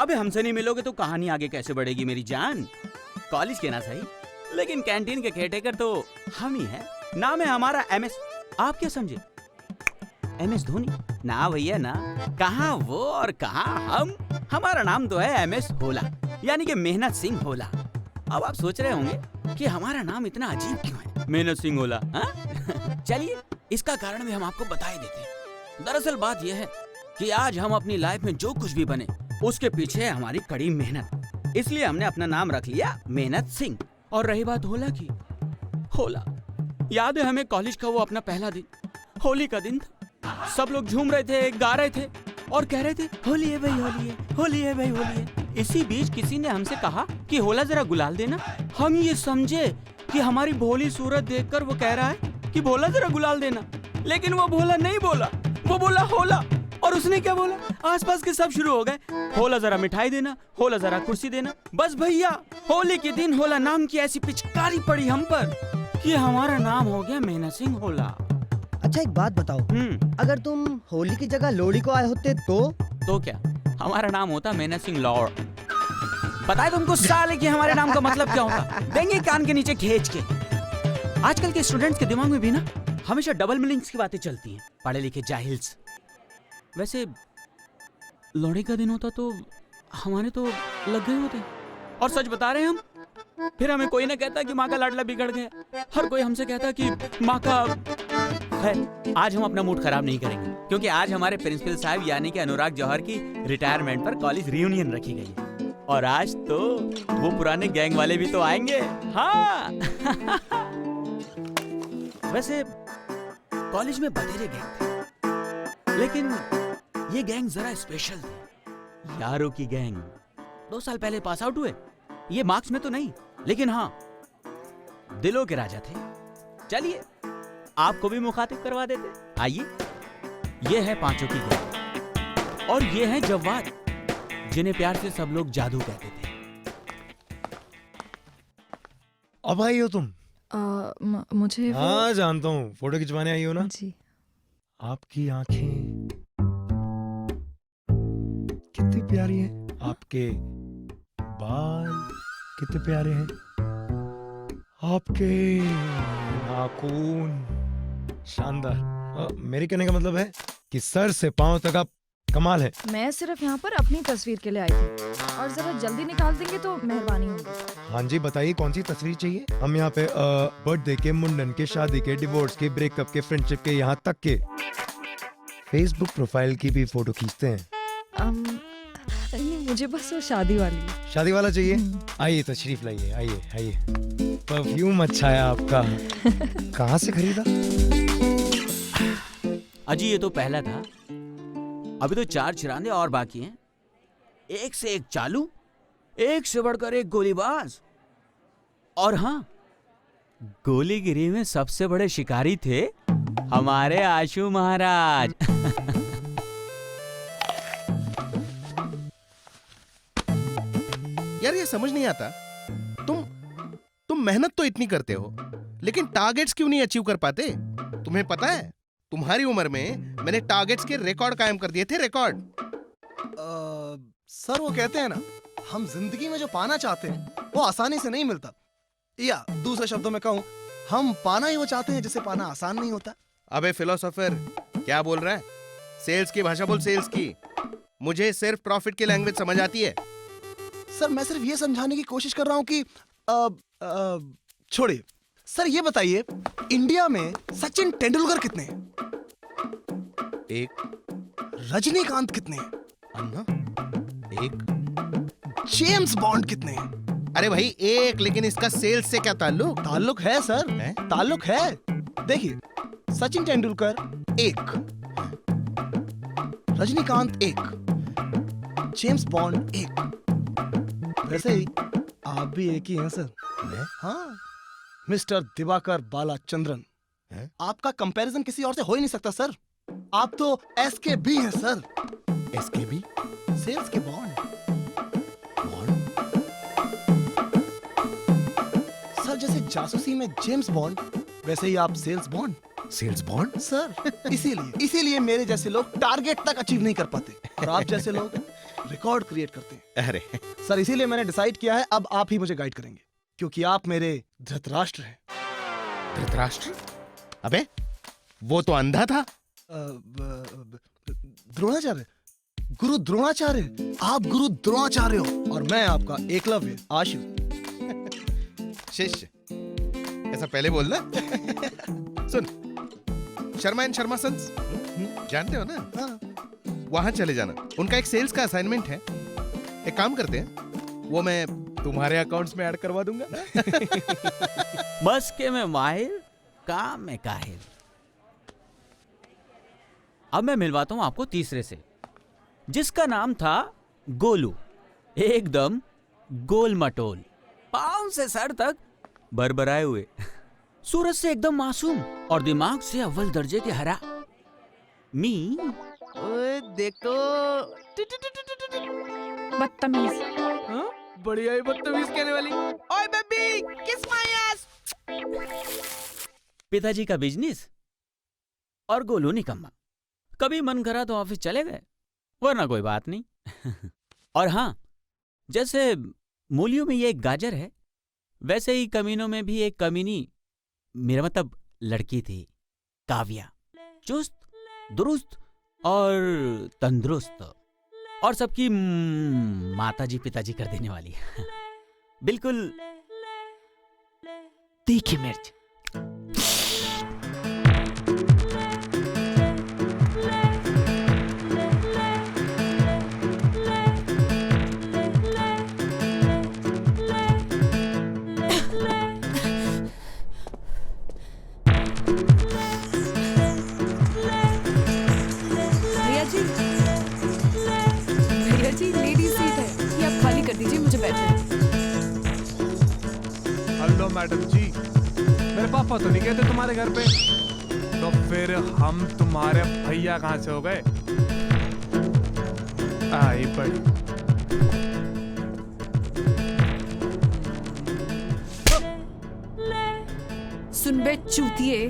अबे हमसे नहीं मिलोगे तो कहानी आगे कैसे बढ़ेगी मेरी जान। कॉलेज के ना सही, लेकिन कैंटीन के केयरटेकर तो हम ही हैं। नाम है हमारा MS। आप क्या समझे, MS धोनी? ना भैया ना, कहाँ वो और कहाँ हम। हमारा नाम तो है MS होला, यानी कि मेहनत सिंह होला। अब आप सोच रहे होंगे कि हमारा नाम इतना अजीब क्यों है, मेहनत सिंह होला। चलिए इसका कारण भी हम आपको बता ही देते हैं। दरअसल बात यह है कि आज हम अपनी लाइफ में जो कुछ भी बने उसके पीछे है हमारी कड़ी मेहनत, इसलिए हमने अपना नाम रख लिया मेहनत सिंह। और रही बात होला की, होला याद है हमें कॉलेज का वो अपना पहला दिन, होली का दिन था। सब लोग झूम रहे थे, गा रहे थे और कह रहे थे होली है भाई होली है, होली है भाई होली है। इसी बीच किसी ने हमसे कहा कि होला जरा गुलाल देना। हम ये समझे कि हमारी भोली सूरत देखकर वो कह रहा है कि भोला जरा गुलाल देना, लेकिन वो भोला नहीं बोला, वो बोला होला। और उसने क्या बोला, आसपास के सब शुरू हो गए, होला जरा मिठाई देना, होला जरा कुर्सी देना। बस भैया होली के दिन होला नाम की ऐसी पिचकारी पड़ी हम पर कि हमारा नाम हो गया मेहनत सिंह होला। अच्छा एक बात बताओ, अगर तुम होली की जगह लोहड़ी को आए होते तो क्या हमारा नाम होता मेहनत सिंह लॉर्ड। बताए तुमको साले कि हमारे नाम का मतलब क्या होता, देंगे कान के नीचे खींच के। आजकल के स्टूडेंट्स के दिमाग में भी ना हमेशा डबल मीनिंग्स की बातें चलती हैं, पढ़े लिखे जाहिल्स। वैसे लोहड़ी का दिन होता तो हमारे तो लग गए होते। और सच बता रहे हैं हम, फिर हमें कोई ना कहता कि माँ का लाडला बिगड़ गया, हर कोई हमसे कहता कि माँ का। खैर आज हम अपना मूड खराब नहीं करेंगे, क्योंकि आज हमारे प्रिंसिपल साहब यानी कि अनुराग जौहर की रिटायरमेंट पर कॉलेज रियूनियन रखी गई है। और आज तो वो पुराने गैंग वाले भी तो आएंगे। हाँ वैसे कॉलेज में बतेरे गैंग थे, लेकिन ये गैंग जरा स्पेशल थी, यारों की गैंग। 2 साल पहले पास आउट हुए, ये मार्क्स में तो नहीं, लेकिन हाँ दिलों के राजा थे। चलिए आपको भी मुखातिब करवा देते। आइए, ये है पांचों की गैंग और ये है जव्वाद, जिन्हें प्यार से सब लोग जादू कहते थे। अब आई हो तुम? मुझे हाँ जानता हूँ, फोटो खिंचवाने आई हो ना जी। आपकी आंखें कितनी प्यारी हैं, आपके बाल कितने प्यारे हैं, आपके नाखून शानदार। मेरे कहने का मतलब है कि सर से पांव तक आप कमाल है। मैं सिर्फ यहाँ पर अपनी तस्वीर के लिए आई थी, और जरा जल्दी निकाल देंगे तो मेहरबानी होगी। हाँ जी बताइए कौन सी तस्वीर चाहिए। हम यहाँ पे बर्थडे के, मुंडन के, शादी के, डिवोर्स के, ब्रेकअप के, फ्रेंडशिप के, यहाँ तक के फेसबुक प्रोफाइल की भी फोटो खींचते हैं। नहीं मुझे बस वो शादी वाली। शादी वाला चाहिए? आइए तशरीफ लाइए, आइए आइए। परफ्यूम अच्छा है आपका, कहाँ से खरीदा? अजी ये तो पहला था, अभी तो 4 चिरांदे और बाकी हैं। एक से एक चालू, एक से बढ़कर एक गोलीबाज। और हाँ, गोलीगिरी में सबसे बड़े शिकारी थे हमारे आशु महाराज। यार ये समझ नहीं आता, तुम मेहनत तो इतनी करते हो, लेकिन टारगेट्स क्यों नहीं अचीव कर पाते? तुम्हें पता है तुम्हारी उम्र में मैंने टारगेट्स के रिकॉर्ड कायम कर दिए थे, रिकॉर्ड। सर वो कहते हैं ना, हम जिंदगी में जो पाना चाहते हैं वो आसानी से नहीं मिलता, या दूसरे शब्दों में कहूं, हम पाना ही वो चाहते हैं जिसे पाना आसान नहीं होता। अबे फिलोसोफर क्या बोल रहा है? सेल्स की भाषा बोल, सेल्स की। मुझे सिर्फ प्रॉफिट की लैंग्वेज समझ आती है। सर मैं सिर्फ ये समझाने की कोशिश कर रहा हूं कि छोड़िए। सर ये बताइए, इंडिया में सचिन तेंदुलकर कितने हैं? एक। रजनीकांत कितने हैं? अन्ना एक। जेम्स बॉन्ड कितने हैं? अरे भाई एक, लेकिन इसका सेल्स से क्या ताल्लुक? ताल्लुक है सर, ताल्लुक है। देखिए, सचिन तेंदुलकर 1, रजनीकांत 1, जेम्स बॉन्ड 1। वैसे ही आप भी एक ही हैं सर। मैं? हाँ, मिस्टर दिवाकर बालाचंद्रन। आपका कंपैरिजन किसी और से हो ही नहीं सकता सर। आप तो SKB हैं सर। SKB? सेल्स के बॉन्ड। सर जैसे जासूसी में जेम्स बॉन्ड, वैसे ही आप sales bond. Sales bond? Sir इसीलिए मेरे जैसे लोग टारगेट तक अचीव नहीं कर पाते, और आप जैसे लोग रिकॉर्ड क्रिएट करते हैं। अरे सर इसीलिए मैंने डिसाइड किया है अब आप ही मुझे गाइड करेंगे, क्योंकि आप मेरे धृतराष्ट्र हैं। धृतराष्ट्र? अबे वो तो अंधा था। द्रोणाचार्य, गुरु द्रोणाचार्य। आप गुरु द्रोणाचार्य हो और मैं आपका एकलव्य आशु। शिष्य, ऐसा पहले बोलना। सुन, शर्मा एंड शर्मा सन्स जानते हो ना? हाँ। वहां चले जाना, उनका एक सेल्स का असाइनमेंट है। एक काम करते हैं, वो मैं तुम्हारे अकाउंट्स में ऐड करवा दूंगा। बस के में माहिर, काम में काहिर। अब मैं मिलवाता हूं आपको तीसरे से, जिसका नाम था गोलू। एकदम गोल मटोल, पांव से सर तक बरबराए हुए, सूरज से एकदम मासूम और दिमाग से अव्वल दर्जे के हरा। मी ओए देखो, बदतमीज। बढ़िया ही बदतमीज कहने वाली। ओए बेबी, किस माय आस। पिताजी का बिजनेस और गोलू निकम्मा। कभी मन करा तो ऑफिस चले गए, वरना कोई बात नहीं। और हाँ, जैसे मूलियों में ये एक गाजर है, वैसे ही कमीनों में भी एक कमीनी, मेरा मतलब लड़की थी, काव्या। चुस्त, दुरुस्त और तंदुरुस्त, और सबकी माताजी पिताजी कर देने वाली। बिल्कुल तीखी मिर्च। हेलो मैडम जी, मेरे पापा तो नहीं कहते तुम्हारे घर पे, तो फिर हम तुम्हारे भैया कहाँ से हो गए? आई बड़ी। सुन बे चूतिए,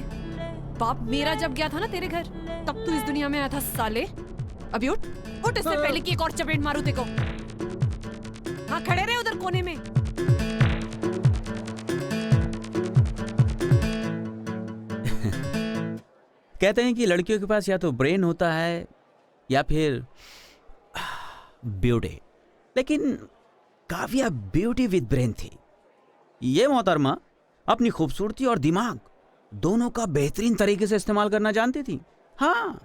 बाप मेरा जब गया था ना तेरे घर, तब तू इस दुनिया में आया था साले। अभी उठ उठ, इससे पहले कि एक और चपेट मारूं तेको। हाँ खड़े रहे उधर कोने में। कहते हैं कि लड़कियों के पास या तो ब्रेन होता है या फिर ब्यूटी, लेकिन काव्या ब्यूटी विद ब्रेन थी। ये मोहतरमा अपनी खूबसूरती और दिमाग दोनों का बेहतरीन तरीके से इस्तेमाल करना जानती थी। हाँ,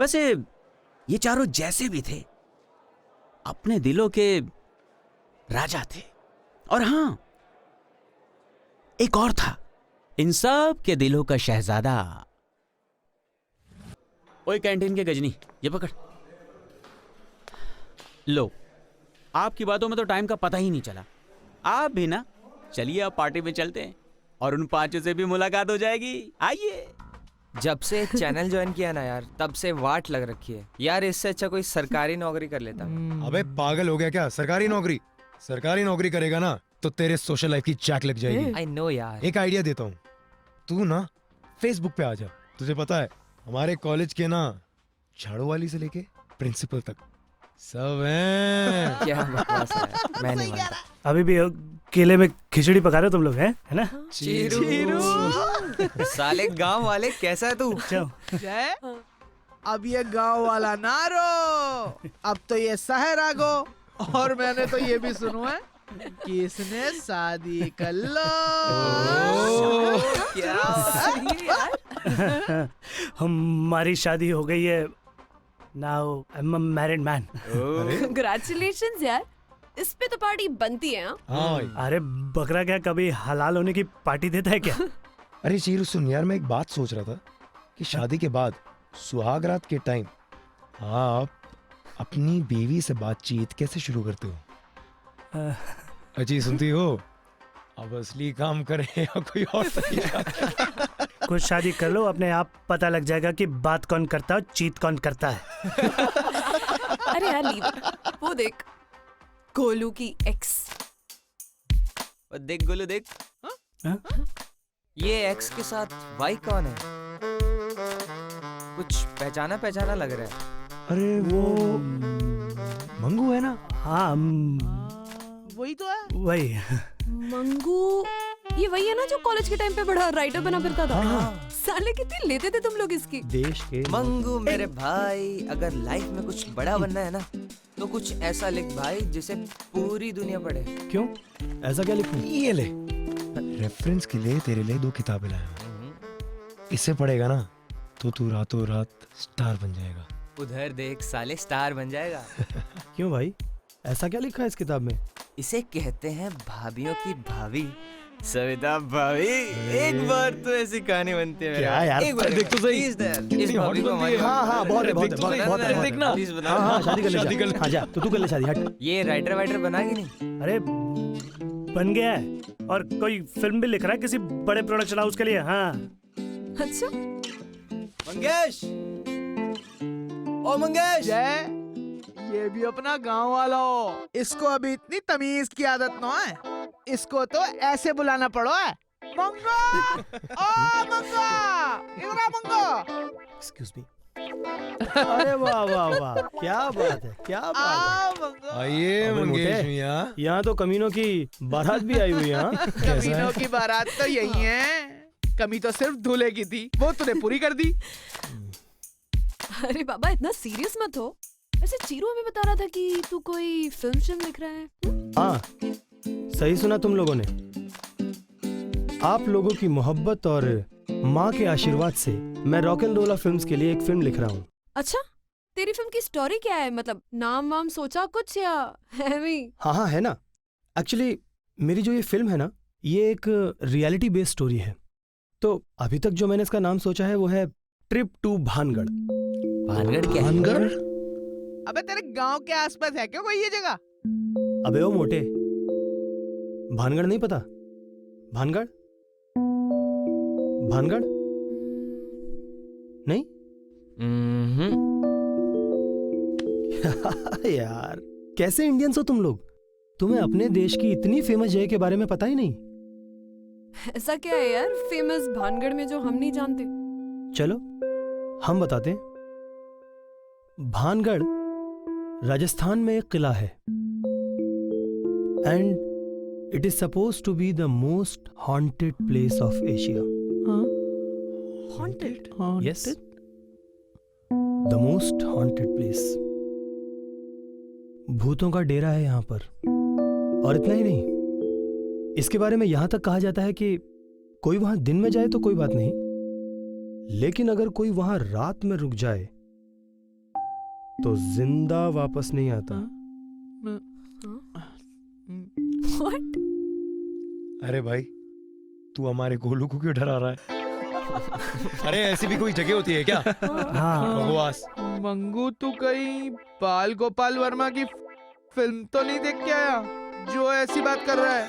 वैसे ये चारों जैसे भी थे, अपने दिलों के राजा थे। और हाँ, एक और था, इन सब के दिलों का शहजादा। ओए कैंटीन के गजनी, ये पकड़ लो। आपकी बातों में तो टाइम का पता ही नहीं चला। आप भी ना, चलिए अब पार्टी में चलते हैं और उन पांचों से भी मुलाकात हो जाएगी। आइए। जब से चैनल ज्वाइन किया ना यार, तब से वाट लग रखी है यार। इससे अच्छा कोई सरकारी नौकरी कर लेता। अबे पागल हो गया क्या? सरकारी नौकरी? सरकारी नौकरी करेगा ना तो तेरे सोशल लाइफ की चैक लग जाएगी। आई नो यार। एक आइडिया देता हूँ, तू ना फेसबुक पे आ जा। तुझे पता है हमारे कॉलेज के ना झाड़ू वाली से लेके प्रिंसिपल तक सब हैं। क्या बकवास है, मैं नहीं मानता। अभी भी केले में खिचड़ी पका रहे हो तुम लोग, हैं? है ना? चीरू साले गांव वाले, कैसा है तू? जय, अब ये गांव वाला ना रो, अब तो ये शहर आ गो। और मैंने तो ये भी सुना है कि इसने शादी कर लो। हमारी शादी हो गई है। Now I am a married man. Congratulations यार, इस पे तो पार्टी बनती है। हाँ। अरे बकरा क्या कभी हलाल होने की पार्टी देता है क्या? अरे चीरू सुन यार, मैं एक बात सोच रहा था कि शादी के बाद सुहाग रात के टाइम आप अपनी बीवी से बातचीत कैसे शुरू करते हो? अजी सुनती हो? अब असली काम करे या कोई और तरीका? कुछ शादी कर लो, अपने आप पता लग जाएगा कि बात कौन करता है, चीत कौन करता है। अरे यार लीव, वो देख गोलू की एक्स। देख गोलू देख। ये एक्स के साथ वाई कौन है? कुछ पहचाना पहचाना लग रहा है। अरे वो मंगू है ना? हाँ वही तो है। वही। मंगू ये वही है ना जो कॉलेज के टाइम पे बड़ा राइटर बना फिरता था। हाँ। साले कितनी लेते थे तुम लोग इसकी। देश के मंगू मेरे भाई, अगर लाइफ में कुछ बड़ा बनना है ना तो कुछ ऐसा लिख भाई जिसे पूरी दुनिया पढ़े। क्यों? ऐसा क्या लिखूं? ये ले, रेफरेंस के लिए तेरे लिए 2 किताबें लाया हूं। इसे पढ़ेगा ना तो तू रातों रात स्टार बन जाएगा। उधर देख साले, स्टार बन जाएगा। क्यों भाई, ऐसा क्या लिखा है इस किताब में? इसे कहते हैं भाभियों की भाभी, सविता भाभी। एक बार तो ऐसी कहानी बनती है मेरे। क्या यार? एक बार देख तो सही। इस भाभी को हमारी। हाँ बहुत है, बहुत है, बहुत है। देखना प्लीज बना। हाँ शादी कर ले। हाँ जा, तो तू कर ले शादी, हट। ये राइटर वाइटर बना कि नहीं? अरे बन गया है, और कोई फिल्म भी लिख रहा है किसी बड़े प्रोडक्शन हाउस के लिए। हाँ अच्छा मंगेश, ओ मंगेश। जय, ये भी अपना गांव वाला हो। इसको अभी इतनी तमीज की आदत न है। इसको तो ऐसे बुलाना पड़ो है। मंगो, ओ मंगो, इधर आ मंगो। Excuse me. अरे वाह वाह वाह, क्या बात है, क्या बात है। आओ मंगो। आइए अबे मंगेश मोटे, मियां। यहाँ तो कमीनों की बारात भी आई हुई है। हाँ? कमीनों की बारात तो यही है। कमी तो सिर्फ दूल्हे की थी, वो तूने पूरी कर दी। अरे बाबा इतना सीरियस मत हो। वैसे चीरू हमें बता रहा था कि तू कोई फिल्म लिख रहा है। हाँ सही सुना तुम लोगों ने। आप लोगों की मोहब्बत और माँ के आशीर्वाद से मैं रॉक एंड रोला फिल्म्स के लिए एक फिल्म लिख रहा हूँ। अच्छा तेरी फिल्म की स्टोरी क्या है? मतलब नाम वाम सोचा कुछ या है भी? हाँ है ना। एक्चुअली मेरी जो ये फिल्म है ना, ये एक रियलिटी बेस्ड स्टोरी है। तो अभी तक जो मैंने इसका नाम सोचा है वो है ट्रिप टू भानगढ़। भानगढ़ क्या है? भानगढ़? अबे तेरे गांव के आसपास है क्या कोई ये जगह? अबे ओ मोटे, भानगढ़ नहीं पता? भानगढ़, भानगढ़ नहीं? यार कैसे इंडियंस हो तुम लोग? तुम्हें अपने देश की इतनी फेमस जगह के बारे में पता ही नहीं? ऐसा क्या है यार फेमस भानगढ़ में जो हम नहीं जानते? चलो हम बताते हैं। भानगढ़ राजस्थान में एक किला है and it is suppose to be the most haunted place of Asia. Haunted? Yes, the most haunted place. भूतों का डेरा है यहाँ पर। और इतना ही नहीं, इसके बारे में यहां तक कहा जाता है कि कोई वहां दिन में जाए तो कोई बात नहीं, लेकिन अगर कोई वहां रात में रुक जाए तो जिंदा वापस नहीं आता। What? अरे भाई तू हमारे गोलू को क्यों डरा रहा है? अरे ऐसी भी कोई जगह होती है क्या? हाँ बकवास। मंगू तू कहीं बाल गोपाल वर्मा की फिल्म तो नहीं देख के आया जो ऐसी बात कर रहा है?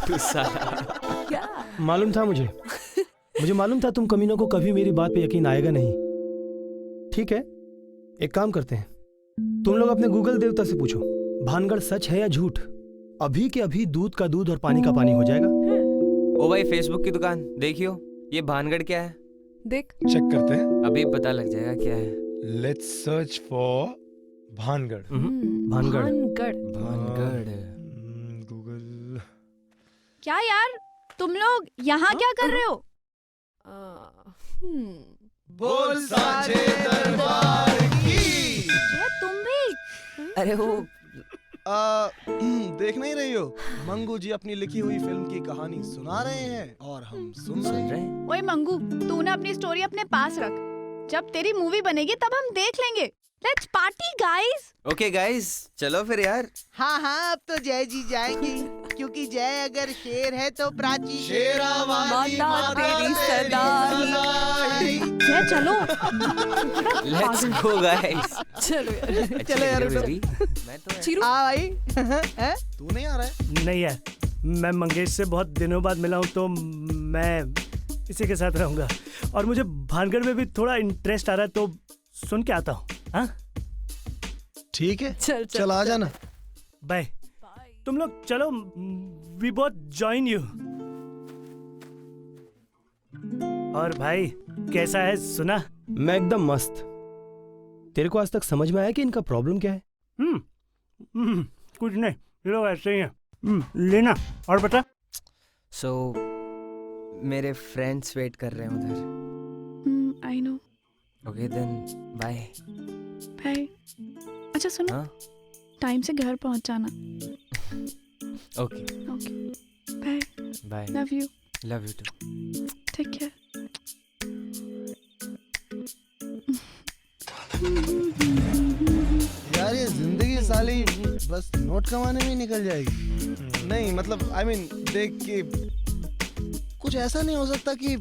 तू साला। क्या? मालूम था मुझे मालूम था तुम कमीनों को कभी मेरी बात पे यकीन आएगा नहीं। ठीक है, एक काम करते हैं, तुम लोग अपने गूगल देवता से पूछो भानगढ़ सच है या झूठ। अभी के अभी दूध का दूध और पानी का पानी हो जाएगा। ओ भाई फेसबुक की दुकान देखियो, ये भानगढ़ क्या है? देख चेक करते हैं। अभी पता लग जाएगा क्या है। Let's search for Bhangarh. Bhangarh. Bhangarh. Google. क्या यार तुम लोग यहाँ क्या कर रहे हो? बोल साचे दरबार की। ये तुम भी? अरे वो देख नहीं रही हो? मंगू जी अपनी लिखी हुई फिल्म की कहानी सुना रहे हैं और हम सुन रहे हैं। ओए मंगू, तूने अपनी स्टोरी अपने पास रख। जब तेरी मूवी बनेगी तब हम देख लेंगे। Let's party guys. Okay guys, चलो फिर यार। हाँ हाँ अब तो जय जी जाएंगे, क्योंकि जय अगर शेर है तो प्राची शेरावाली माता तेरी सरदार। जय चलो। Let's go guys. चलो यार। चलो यार, उठो। मैं तो चीरू आ भाई। हैं? तू नहीं आ रहा है? नहीं यार, मैं मंगेश से बहुत दिनों बाद मिला हूँ तो मैं इसी के साथ रहूंगा। और मुझे भानगढ़ में भी थोड़ा इंटरेस्ट आ रहा है तो सुन के आता हूँ। हाँ ठीक है, चल चल आ जाना। बाय। तुम लोग चलो, वी बोथ जॉइन यू। और भाई कैसा है सुना? मैं एकदम मस्त। तेरे को आज तक समझ में आया कि इनका प्रॉब्लम क्या है? कुछ नहीं, ये लोग ऐसे ही हैं। लेना और बता। सो मेरे फ्रेंड्स वेट कर रहे हैं उधर। I know. Okay then bye. Bye. अच्छा सुनो, हाँ? टाइम से घर पहुंच जाना। Okay okay bye. Bye. Love you. Love you too. Take care. यार ये जिंदगी साली बस नोट कमाने में निकल जाएगी। नहीं मतलब आई मीन देख के कुछ ऐसा नहीं हो सकता कि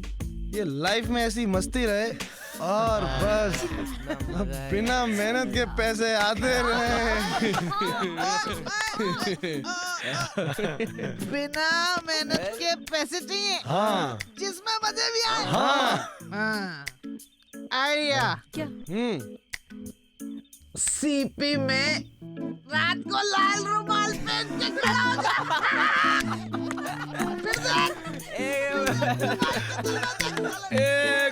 ये लाइफ में ऐसी मस्ती रहे और बस बिना मेहनत के पैसे आते रहे। बिना मेहनत के पैसे चाहिए। हाँ जिसमें मजे भी आए। हाँ आइडिया क्या? सीपी में रात को लाल रुमाल पहन के खड़ा हो जा।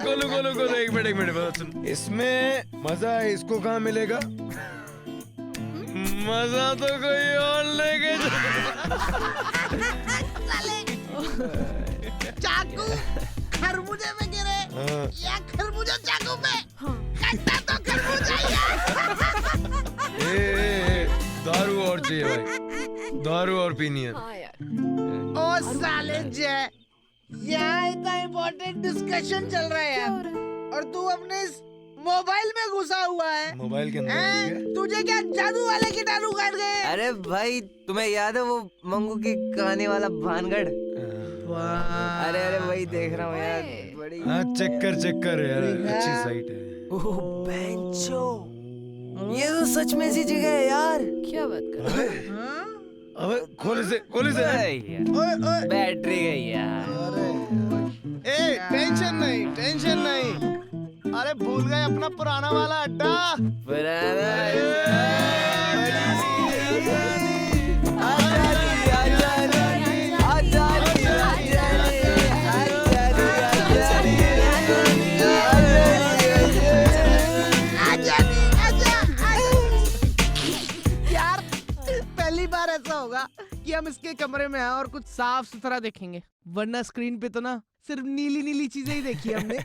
गोलू गोलू गोलू एक मिनट बात सुन। इसमें मजा इसको कहाँ मिलेगा? मजा तो कोई और लेके चाकू खरबूजे में गिरे या खरबूजा चाकू पे कट्टा तो खरबूजा ही है। दारू और चाहिए भाई, दारू और पीनी है। हाँ यार। ओ साले जय, यहाँ इतना इम्पोर्टेंट डिस्कशन चल रहा है यार, और तू अपने इस मोबाइल में घुसा हुआ है। मोबाइल के अंदर हैं? तुझे क्या जादू वाले कीटाणु काट गए? अरे भाई तुम्हें याद है वो मंगू की कहानी वाला भानगढ़? अरे अरे वही देख रहा हूँ यार। बड़ी हाँ चेक कर यार, अच्छी साइट है। ओह बेंचो, ये तो सच में ऐसी जगह है यार। क्या बात कर रहे हो? अबे खोल से बैटरी गई यार। ए टेंशन नहीं। अरे भूल गए अपना पुराना वाला अड्डा। यार पहली बार ऐसा होगा कि हम इसके कमरे में आए और कुछ साफ सुथरा देखेंगे, वरना स्क्रीन पे तो ना सिर्फ नीली नीली चीजें ही देखी हमने।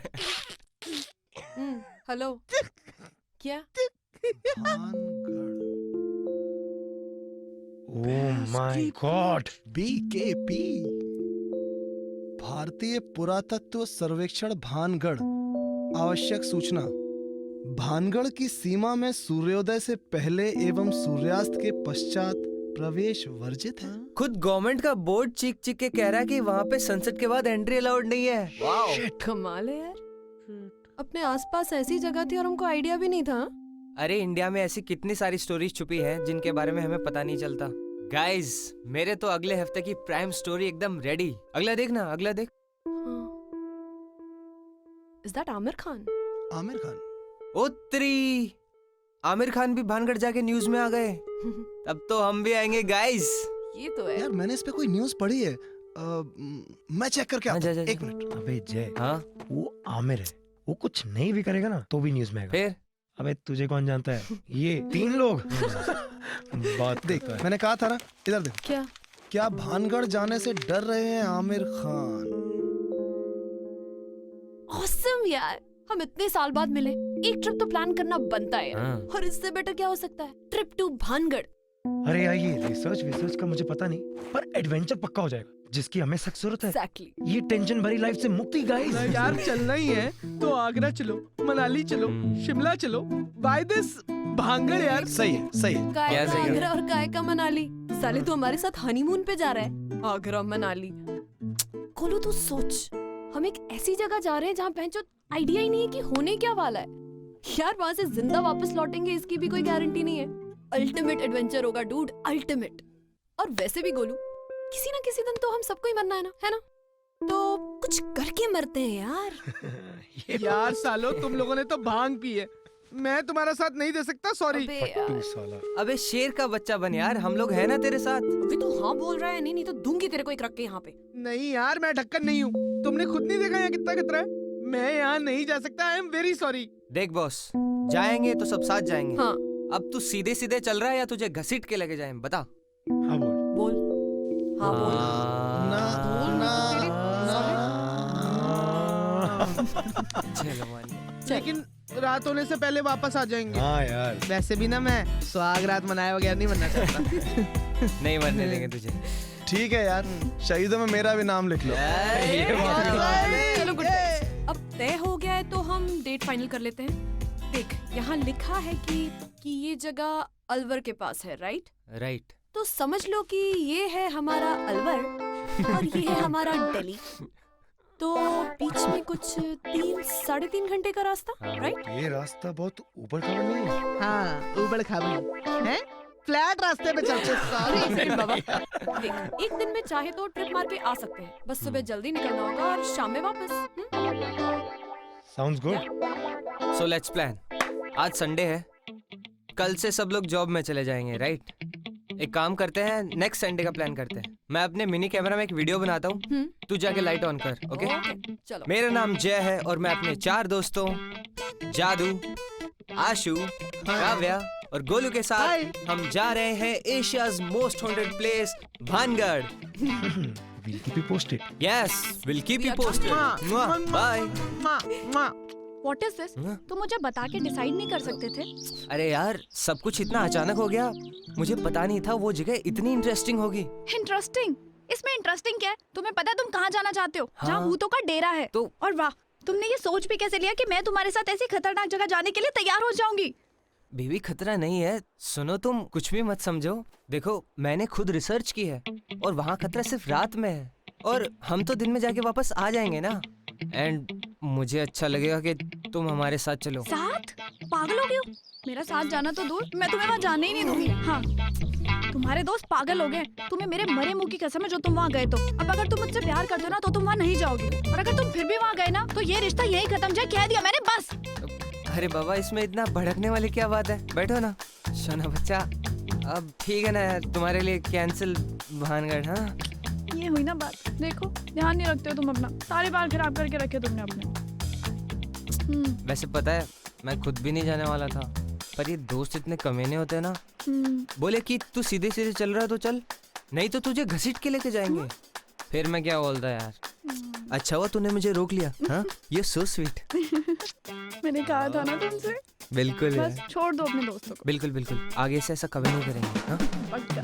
हेलो क्या? ओह माय गॉड, BKP भारतीय पुरातत्व सर्वेक्षण भानगढ़। आवश्यक सूचना, भानगढ़ की सीमा में सूर्योदय से पहले एवं सूर्यास्त के पश्चात प्रवेश वर्जित है। खुद गवर्नमेंट का बोर्ड चीख चीख के कह रहा है कि वहाँ पे सनसेट के बाद एंट्री अलाउड नहीं है। वाओ कमाल है यार, अपने आसपास ऐसी जगह थी और हमको आइडिया भी नहीं था। अरे इंडिया में ऐसी कितनी सारी स्टोरीज छुपी हैं जिनके बारे में हमें पता नहीं चलता। गाइस मेरे तो अगले हफ्ते की प्राइम स्टोरी एकदम रेडी। अगला देखना, अगला देख। Is that Aamir Khan? आमिर खान? उत्तरी आमिर खान भी भानगढ़ जाके न्यूज में आ गए। तब तो हम भी आएंगे गाइस। ये तो है यार मैंने इस पे कोई न्यूज़ पढ़ी है, मैं चेक करके आता हूँ। एक मिनट। अबे जय, हाँ वो आमिर है, वो कुछ नहीं भी करेगा ना तो भी न्यूज में आएगा। फिर अबे तुझे कौन जानता है, ये 3 लोग बात देख मैंने कहा था ना, इधर देख। क्या भानगढ़ जाने से डर रहे हैं आमिर खान? ऑसम यार, हम इतने साल बाद मिले, एक ट्रिप तो प्लान करना बनता है हाँ। और इससे बेटर क्या हो सकता है? Trip to Bhangarh. अरे यार ये रिसर्च का मुझे पता नहीं, पर एडवेंचर पक्का हो जाएगा जिसकी हमें सख्त जरूरत है। Exactly. ये टेंशन भरी लाइफ से मुक्ति गाइस। यार चलना ही है तो आगरा चलो, मनाली चलो, शिमला चलो, बाय दिस भानगढ़ यार। सही है। काय का आगरा और काय का मनाली? साले तू हमारे साथ हनीमून पे जा रहा है, आगरा मनाली। कोलू तू सोच, हम एक ऐसी जगह जा रहे हैं जहाँ पहुंचो आइडिया ही नहीं है कि होने क्या वाला है। यार वहाँ से जिंदा वापस लौटेंगे इसकी भी कोई गारंटी नहीं है। अल्टीमेट एडवेंचर होगा डूड, अल्टीमेट। और वैसे भी गोलू, किसी ना किसी दिन तो हम सबको ही मरना है ना? तो कुछ करके मरते हैं यार। यार सालो तुम लोगों ने तो भांग पी है, मैं तुम्हारा साथ नहीं दे सकता, सॉरी। अबे शेर का बच्चा बन यार, हम लोग हैं ना तेरे साथ। अभी तो हाँ बोल रहा है, नहीं तो दूंगी तेरे को एक रख के यहाँ पे। नहीं यार मैं ढक्कन नहीं हूँ, तुमने खुद नहीं देखा यहाँ कितना खतरा है। मैं यहाँ नहीं जा सकता, आई एम वेरी सॉरी। देख बॉस, जाएंगे तो सब साथ जाएंगे। हाँ। अब तू सीधे सीधे चल रहा है या तुझे घसीट के लेके जाएं? बता। हाँ बोल। बोल। हाँ बोल। चलो मान लिया। लेकिन रात होने से पहले वापस आ जाएंगे। हाँ यार। वैसे भी ना मैं सुहाग रात मनाए बगैर नहीं बनना चाहता। नहीं मरने देंगे तुझे। ठीक है यार, शहीदों में मेरा भी नाम लिख लो। चलो गुड अब तय हो गया है तो हम डेट फाइनल कर लेते हैं। देख यहाँ लिखा है कि ये जगह अलवर के पास है, राइट? राइट। तो समझ लो कि ये है हमारा अलवर और ये है हमारा दिल्ली। तो बीच में कुछ 3-3.5 घंटे का रास्ता, राइट? ये रास्ता बहुत ऊबड़ खाबड़ नहीं है? हाँ, ऊबड़ खाबड़ है। फ्लैट रास्ते पे चलते। सॉरी बाबा। देख एक दिन में चाहे तो ट्रिप मार के आ सकते हैं, बस सुबह जल्दी निकलना होगा और शाम में वापस। Sounds good. So let's plan. आज संडे है, कल से सब लोग जॉब में चले जाएंगे, राइट? एक काम करते हैं, नेक्स्ट संडे का प्लान करते हैं। मैं अपने मिनी कैमरा में एक वीडियो बनाता हूँ, तू जाके लाइट ऑन कर, ओके? चलो। मेरा नाम जय है और मैं अपने 4 दोस्तों जादू, आशु, काव्या और गोलू के साथ हम जा रहे हैं Asia's most haunted place Bhangarh. We'll keep you posted. Yes, we'll keep you posted. Bye. What is this? तुम मुझे बता के डिसाइड नहीं कर सकते थे? अरे यार सब कुछ इतना अचानक हो गया, मुझे पता नहीं था वो जगह इतनी इंटरेस्टिंग होगी। इंटरेस्टिंग? इसमें इंटरेस्टिंग क्या है? तुम्हें पता है तुम कहाँ जाना चाहते हो? हाँ। जहाँ भूतों का डेरा है। तो और वाह, तुमने ये सोच भी कैसे लिया कि मैं तुम्हारे साथ ऐसी खतरनाक जगह जाने के लिए तैयार हो जाऊंगी? बेबी खतरा नहीं है, सुनो तुम कुछ भी मत समझो। देखो मैंने खुद रिसर्च की है और वहाँ खतरा सिर्फ रात में है और हम तो दिन में जाके वापस आ जाएंगे ना। एंड मुझे अच्छा लगेगा कि तुम हमारे साथ चलो। साथ? पागल हो गए हो? मेरा साथ जाना तो दूर, मैं तुम्हें वहाँ जाने ही नहीं दूंगी। हाँ, तुम्हारे दोस्त पागल हो गए। तुम्हें मेरे मरे मुंह की कसम है जो तुम वहाँ गए तो। अब अगर तुम मुझसे प्यार करते हो ना तो तुम वहाँ नहीं जाओगे, और अगर तुम फिर भी वहाँ गए ना तो ये रिश्ता यही खत्म जाए, कह दिया मैंने, बस। अरे बाबा इसमें इतना भड़कने वाली क्या बात है, बैठो ना। सोना बच्चा, अब ठीक है ना, तुम्हारे लिए कैंसिल भानगढ़। हाँ ये हुई ना बात। देखो ध्यान नहीं रखते हो तुम अपना, सारे बाल खराब करके रखे तुमने अपने। वैसे पता है मैं खुद भी नहीं जाने वाला था, पर ये दोस्त इतने कमीने होते हैं ना। बोले कि तू सीधे सीधे चल रहा है तो चल, नहीं तो तुझे घसीट के लेके जाएंगे। फिर मैं क्या बोलता यार। अच्छा हुआ तूने मुझे रोक लिया। हाँ ये सो स्वीट। मैंने कहा था ना तुमसे। बिल्कुल बस छोड़ दो अपने दोस्तों को। बिल्कुल बिल्कुल, आगे से ऐसा कभी नहीं करेंगे। हाँ पक्का।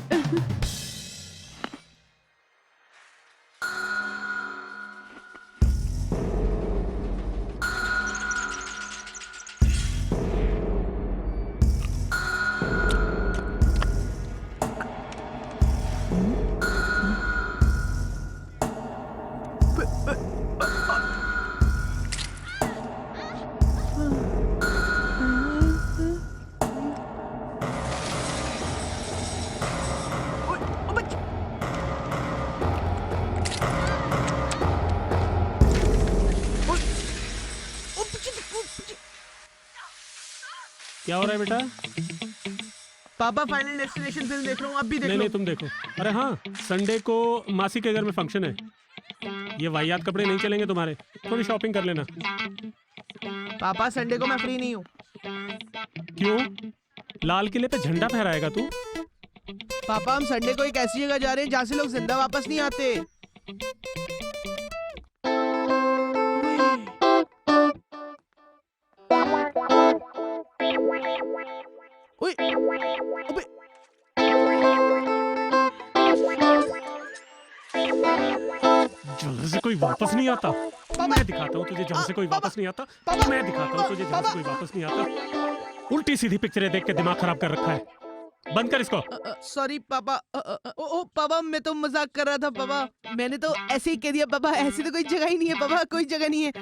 क्या हो रहा है बेटा? पापा फाइनल डेस्टिनेशन फिल्म देख रहा हूँ, अब भी देख नहीं लो। नहीं तुम देखो। अरे हाँ, संडे को मासी के घर में फंक्शन है। ये वाहियात कपड़े नहीं चलेंगे तुम्हारे, थोड़ी शॉपिंग कर लेना। पापा संडे को मैं फ्री नहीं हूँ। क्यों? लाल किले पे झंडा फहराएगा तू? पापा हम संडे को एक ऐसी जगह जा रहे हैं जहाँ से लोग जिंदा वापस नहीं आते। जहाँ से कोई वापस नहीं आता, मैं दिखाता हूँ तुझे। जहाँ से कोई वापस नहीं आता, मैं दिखाता हूँ तुझे। जहाँ से कोई वापस नहीं आता। उल्टी सीधी पिक्चरें देख के दिमाग खराब कर रखा है। बंद कर इसको। सॉरी पापा। ओ पापा मैं तो मजाक कर रहा था पापा। मैंने तो ऐसे ही कह दिया पापा। ऐसी तो कोई जगह ही नहीं है पापा, कोई जगह नहीं है।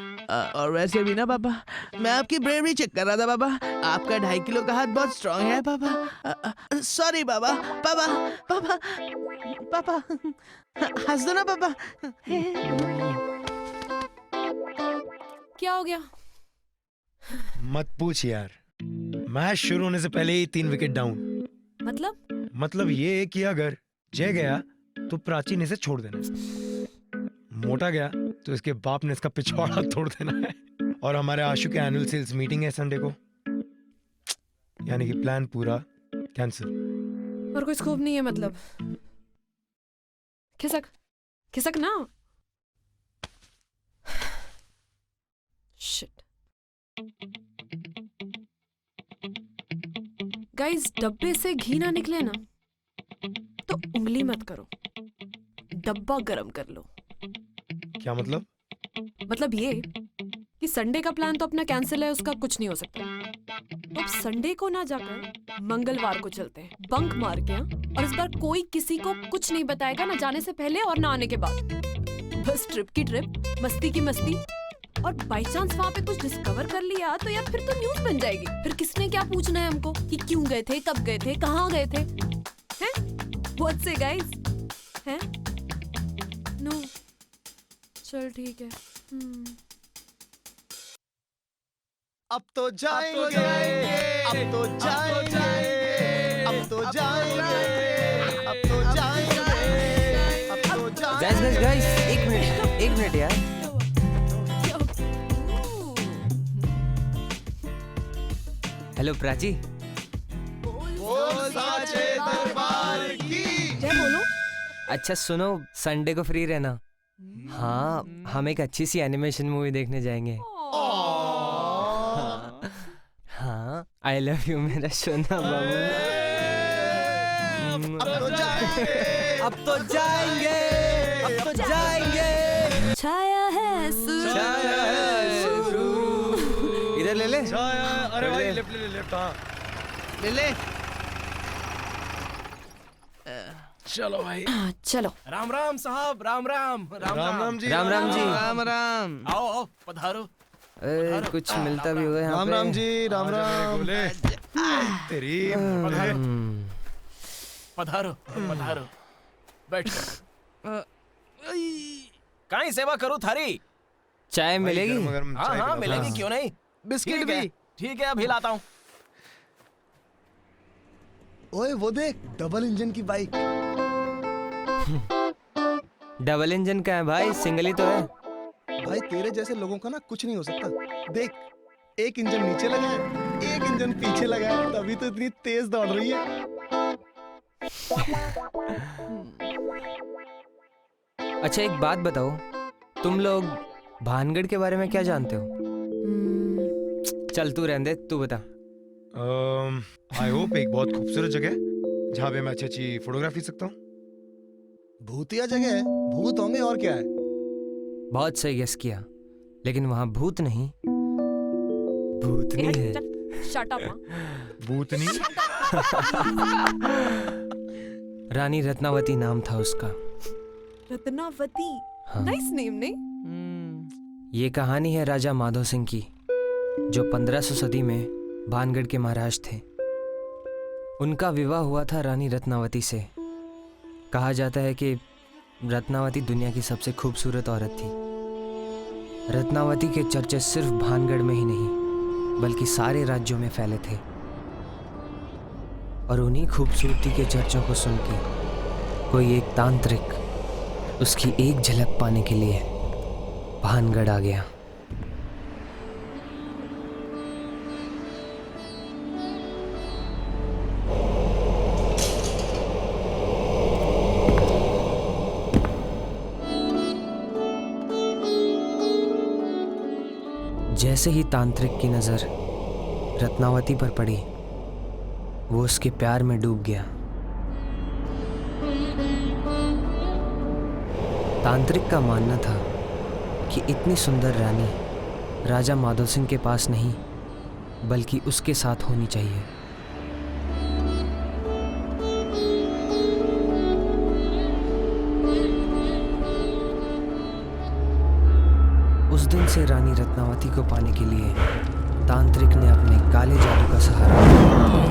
और वैसे भी ना पापा, मैं आपकी ब्रेवरी चेक कर रहा था पापा। आपका 2.5 किलो का हाथ बहुत स्ट्रांग है पापा। सॉरी पापा। पापा पापा पापा हंस दो ना पापा। क्या हो गया? मत पूछ यार, मैच शुरू होने से पहले ही 3 विकेट डाउन। मतलब ये कि अगर जय गया तो प्राचीन इसे छोड़ देना, मोटा गया तो इसके बाप ने इसका पिछवाड़ा तोड़ देना है। और हमारे आशु के एनुअल सेल्स मीटिंग है संडे को। यानी कि प्लान पूरा कैंसिल। और कोई स्कोप नहीं है मतलब? खिसक खिसक ना। शिट। गाइस, डब्बे से घी ना निकले ना तो उंगली मत करो, डब्बा गरम कर लो। क्या मतलब? मतलब ये कि संडे का प्लान तो अपना कैंसिल है, उसका कुछ नहीं हो सकता। तो अब संडे को ना जाकर मंगलवार को चलते हैं, बंक मार के। और इस बार कोई किसी को कुछ नहीं बताएगा, ना जाने से पहले और ना आने के बाद। बस ट्रिप की ट्रिप, मस्ती की मस्ती। और बाई चांस वहाँ पे कुछ डिस्कवर कर लिया तो यार फिर तो न्यूज बन जाएगी। फिर किसने क्या पूछना है हमको कि क्यों गए थे, कब गए थे, कहाँ गए थे, हैं? What say guys? हैं? No. चल ठीक है। अब तो जाएंगे, अब तो जाएंगे, अब तो जाएंगे, अब तो जाएंगे, अब तो जाएंगे। गाइस एक मिनट यार। हेलो प्राची। बोल साचे दरबार की जय बोलो। अच्छा सुनो, संडे को फ्री रहना। हाँ, हम एक अच्छी सी एनिमेशन मूवी देखने जाएंगे। हाँ, आई लव यू मेरा सोना बाबू। अब तो जाएंगे, अब तो जाएंगे। छाया है इधर ले ले। अरे भाई लेफ्ट हाँ। ले ले। चलो भाई। चलो। राम राम साहब, राम राम। राम जी। राम राम जी। राम राम। आओ आओ, पधारो। कुछ मिलता भी होगा यहाँ राम पे। राम जी, राम राम। तेरी पधारो पधारो, बैठ। कहीं सेवा करूँ थारी? चाय मिलेगी? हाँ हाँ मिलेगी, क्यों नहीं। बिस्किट भी। ठीक है, अभी लाता हूँ। ओए वो देख, डबल इंजन की बाइक। डबल इंजन का है भाई, सिंगल ही तो है। भाई तेरे जैसे लोगों का ना कुछ नहीं हो सकता। देख, एक इंजन नीचे लगा है, एक इंजन पीछे लगा है, तभी तो इतनी तेज दौड़ रही है। अच्छा एक बात बताओ, तुम लोग भानगढ़ के बारे में क्या जानते हो? चल तू रहने दे, तू बता। आई होप एक बहुत खूबसूरत जगह है जहाँ पे मैं अच्छी फोटोग्राफी सकता हूँ। भूतिया जगह है, भूत होंगे और क्या है। बहुत सही गेस किया, लेकिन वहाँ भूत नहीं, भूतनी है। Shut up. भूतनी? रानी रत्नावती नाम था उसका। रत्नावती? हाँ। नाइस नेम नहीं? ये कहानी है राजा माधो सिंह की, जो 1500 सदी में भानगढ़ के महाराज थे। उनका विवाह हुआ था रानी रत्नावती से। कहा जाता है कि रत्नावती दुनिया की सबसे खूबसूरत औरत थी। रत्नावती के चर्चे सिर्फ भानगढ़ में ही नहीं बल्कि सारे राज्यों में फैले थे। और उन्हीं खूबसूरती के चर्चों को सुन के कोई एक तांत्रिक उसकी एक झलक पाने के लिए भानगढ़ आ गया। जैसे ही तांत्रिक की नजर रत्नावती पर पड़ी, वो उसके प्यार में डूब गया। तांत्रिक का मानना था कि इतनी सुंदर रानी राजा माधो सिंह के पास नहीं बल्कि उसके साथ होनी चाहिए। उस दिन से रानी रत्नावती को पाने के लिए तांत्रिक ने अपने काले जादू का सहारा लिया।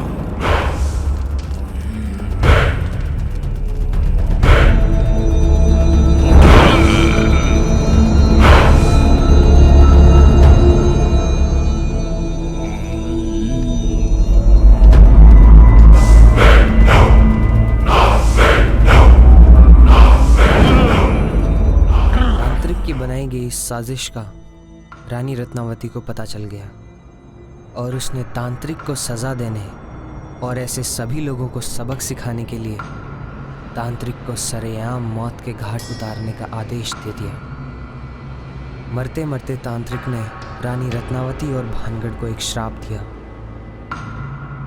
बनाई गई इस साजिश का रानी रत्नावती को पता चल गया और उसने तांत्रिक को सजा देने और ऐसे सभी लोगों को सबक सिखाने के लिए तांत्रिक को सरेआम मौत के घाट उतारने का आदेश दे दिया। मरते मरते तांत्रिक ने रानी रत्नावती और भानगढ़ को एक श्राप दिया।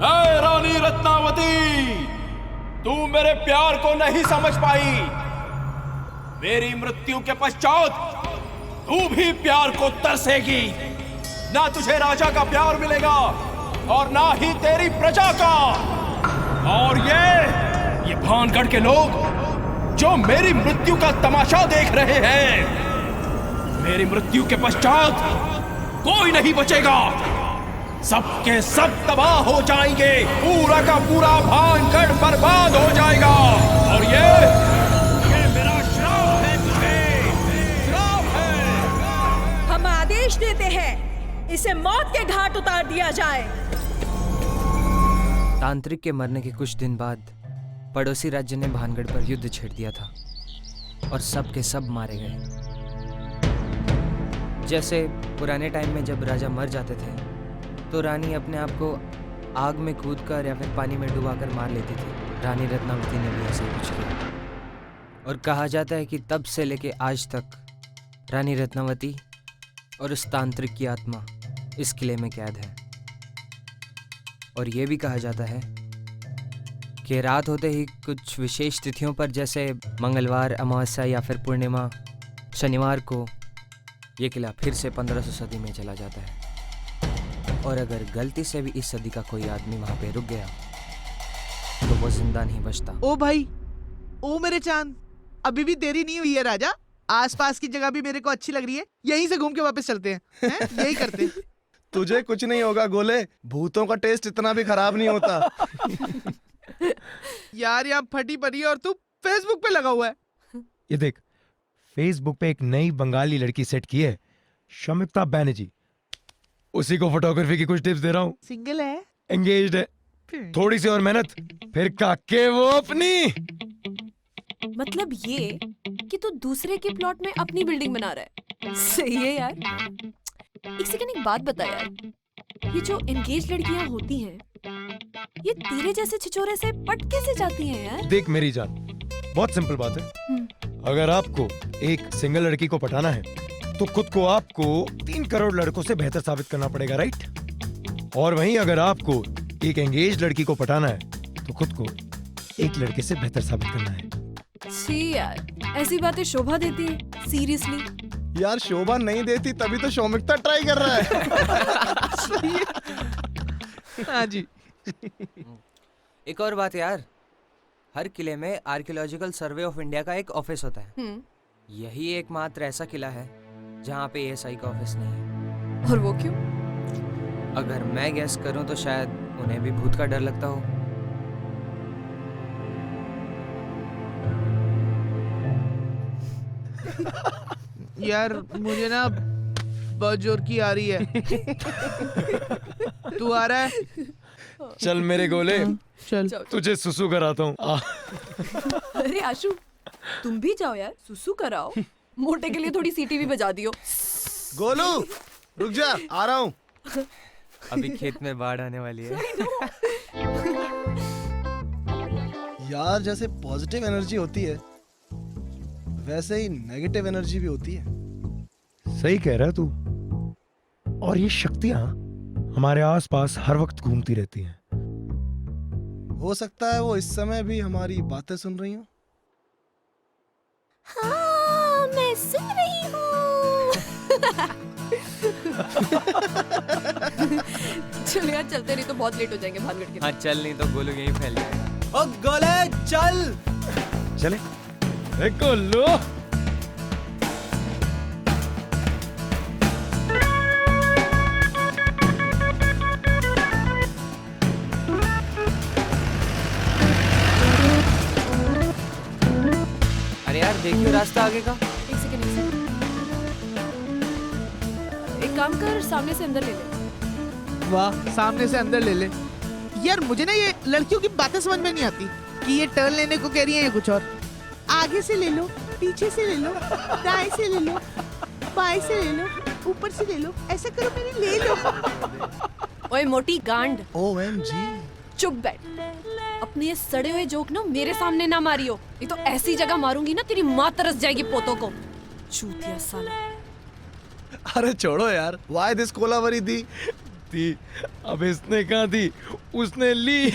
ऐ रानी रत्नावती, तू मेरे प्यार को नहीं समझ पाई। मेरी मृत्यु के पश्चात तू भी प्यार को तरसेगी। ना तुझे राजा का प्यार मिलेगा और ना ही तेरी प्रजा का। और ये भानगढ़ के लोग जो मेरी मृत्यु का तमाशा देख रहे हैं, मेरी मृत्यु के पश्चात कोई नहीं बचेगा। सबके सब तबाह हो जाएंगे। पूरा का पूरा भानगढ़ बर्बाद हो जाएगा। और ये मेरा श्राप है तुझे, श्राप है। हम आदेश देते हैं इसे मौत के घाट उतार दिया जाए। तांत्रिक के मरने के कुछ दिन बाद पड़ोसी राज्य ने भानगढ़ पर युद्ध छेड़ दिया था और सब के सब मारे गए। जैसे पुराने टाइम में जब राजा मर जाते थे तो रानी अपने आप को आग में कूदकर या फिर पानी में डुबाकर मार लेती थी। रानी रत्नावती ने भी ऐसे कुछ किया और कहा जाता है कि तब से लेके आज तक रानी रत्नावती और उस तांत्रिक की आत्मा इस किले में कैद है। और ये भी कहा जाता है कि रात होते ही कुछ विशेष तिथियों पर, जैसे मंगलवार, अमावस्या या फिर पूर्णिमा, शनिवार को ये किला फिर से 1500 सदी में चला जाता है। और अगर गलती से भी इस सदी का कोई आदमी वहां पे रुक गया तो वो जिंदा नहीं बचता। ओ भाई, ओ मेरे चांद, अभी भी देरी नहीं हुई है राजा। आसपास की जगह भी मेरे को अच्छी लग रही है। यहीं से घूम के वापस चलते हैं, यही करते हैं। तुझे कुछ नहीं होगा गोले, भूतों का टेस्ट इतना भी खराब नहीं होता। यार यहाँ फटी पड़ी है और तू फेसबुक पे लगा हुआ है। ये देख, फेसबुक पे एक नई बंगाली लड़की सेट की है, शमिता बैनर्जी। उसी को फोटोग्राफी की कुछ टिप्स दे रहा हूँ। सिंगल है, एंगेज्ड है, थोड़ी सी और मेहनत फिर काके वो अपनी। मतलब ये कि तू दूसरे के प्लॉट में अपनी बिल्डिंग बना रहा है। सही है यार। एक सेकंड, एक बात बता यार, ये जो एंगेज लड़कियां होती हैं, ये तेरे जैसे छिछोरे से पट कैसे जाती हैं यार? देख मेरी जान, बहुत सिंपल बात है। अगर आपको एक सिंगल लड़की को पटाना है तो खुद को आपको 3 करोड़ लड़कों से बेहतर साबित करना पड़ेगा, राइट? और वहीं अगर आपको एक एंगेज लड़की को पटाना है तो खुद को एक लड़के से बेहतर साबित करना है। छी यार, ऐसी बातें शोभा देती है सीरियसली। यार शोभा नहीं देती तभी तो शौमिकता ट्राई कर रहा है। हाँ जी। एक और बात यार, हर किले में आर्कियोलॉजिकल सर्वे ऑफ इंडिया का एक ऑफिस होता है। यही एकमात्र ऐसा किला है जहाँ पे एएसआई का ऑफिस नहीं है। और वो क्यों? अगर मैं गैस करूं तो शायद उन्हें भी भूत का डर लगता हो। यार मुझे ना बहुत जोर की आ रही है। तू आ रहा है? चल मेरे गोले, चल तुझे सुसु कराता हूँ। अरे आशु, तुम भी जाओ यार, सुसु कराओ। मोटे के लिए थोड़ी सीटी भी बजा दियो। गोलू रुक जा, आ रहा हूँ। अभी खेत में बाढ़ आने वाली है। यार जैसे पॉजिटिव एनर्जी होती है वैसे ही नेगेटिव एनर्जी भी होती है। सही कह रहा है तू। और ये शक्तियां हमारे आसपास हर वक्त घूमती रहती हैं। हो सकता है वो इस समय भी हमारी बातें सुन रही हो। हाँ, मैं सुन रही हूँ। चल यार चलते, नहीं तो बहुत लेट हो जाएंगे भानगढ़ के। हाँ चल, नहीं तो गोलू यहीं फैल जाएगा। ओ गोले चल। चले गोलू। अरे यार देखियो रास्ता आगे का। एक सेकंड। एक काम कर, सामने से अंदर ले ले। वाह, सामने से अंदर ले ले। यार मुझे ना ये लड़कियों की बातें समझ में नहीं आती कि ये टर्न लेने को कह रही है या कुछ और। आगे से ले लो, पीछे से ले लो, दाएं से ले लो, बाएं से ले लो, ऊपर से ले लो, ऐसा करो, मेरी ले लो। ओए मोटी गांड, OMG। चुप बैठ। अपने ये सड़े हुए जोक ना मेरे सामने ना मारियो, नहीं तो ऐसी जगह मारूंगी ना तेरी माँ तरस जाएगी पोतों को। चूतिया साला। अरे छोड़ो यार, वाई दिस कोलावरी दी अब इसने कहा दी उसने ली।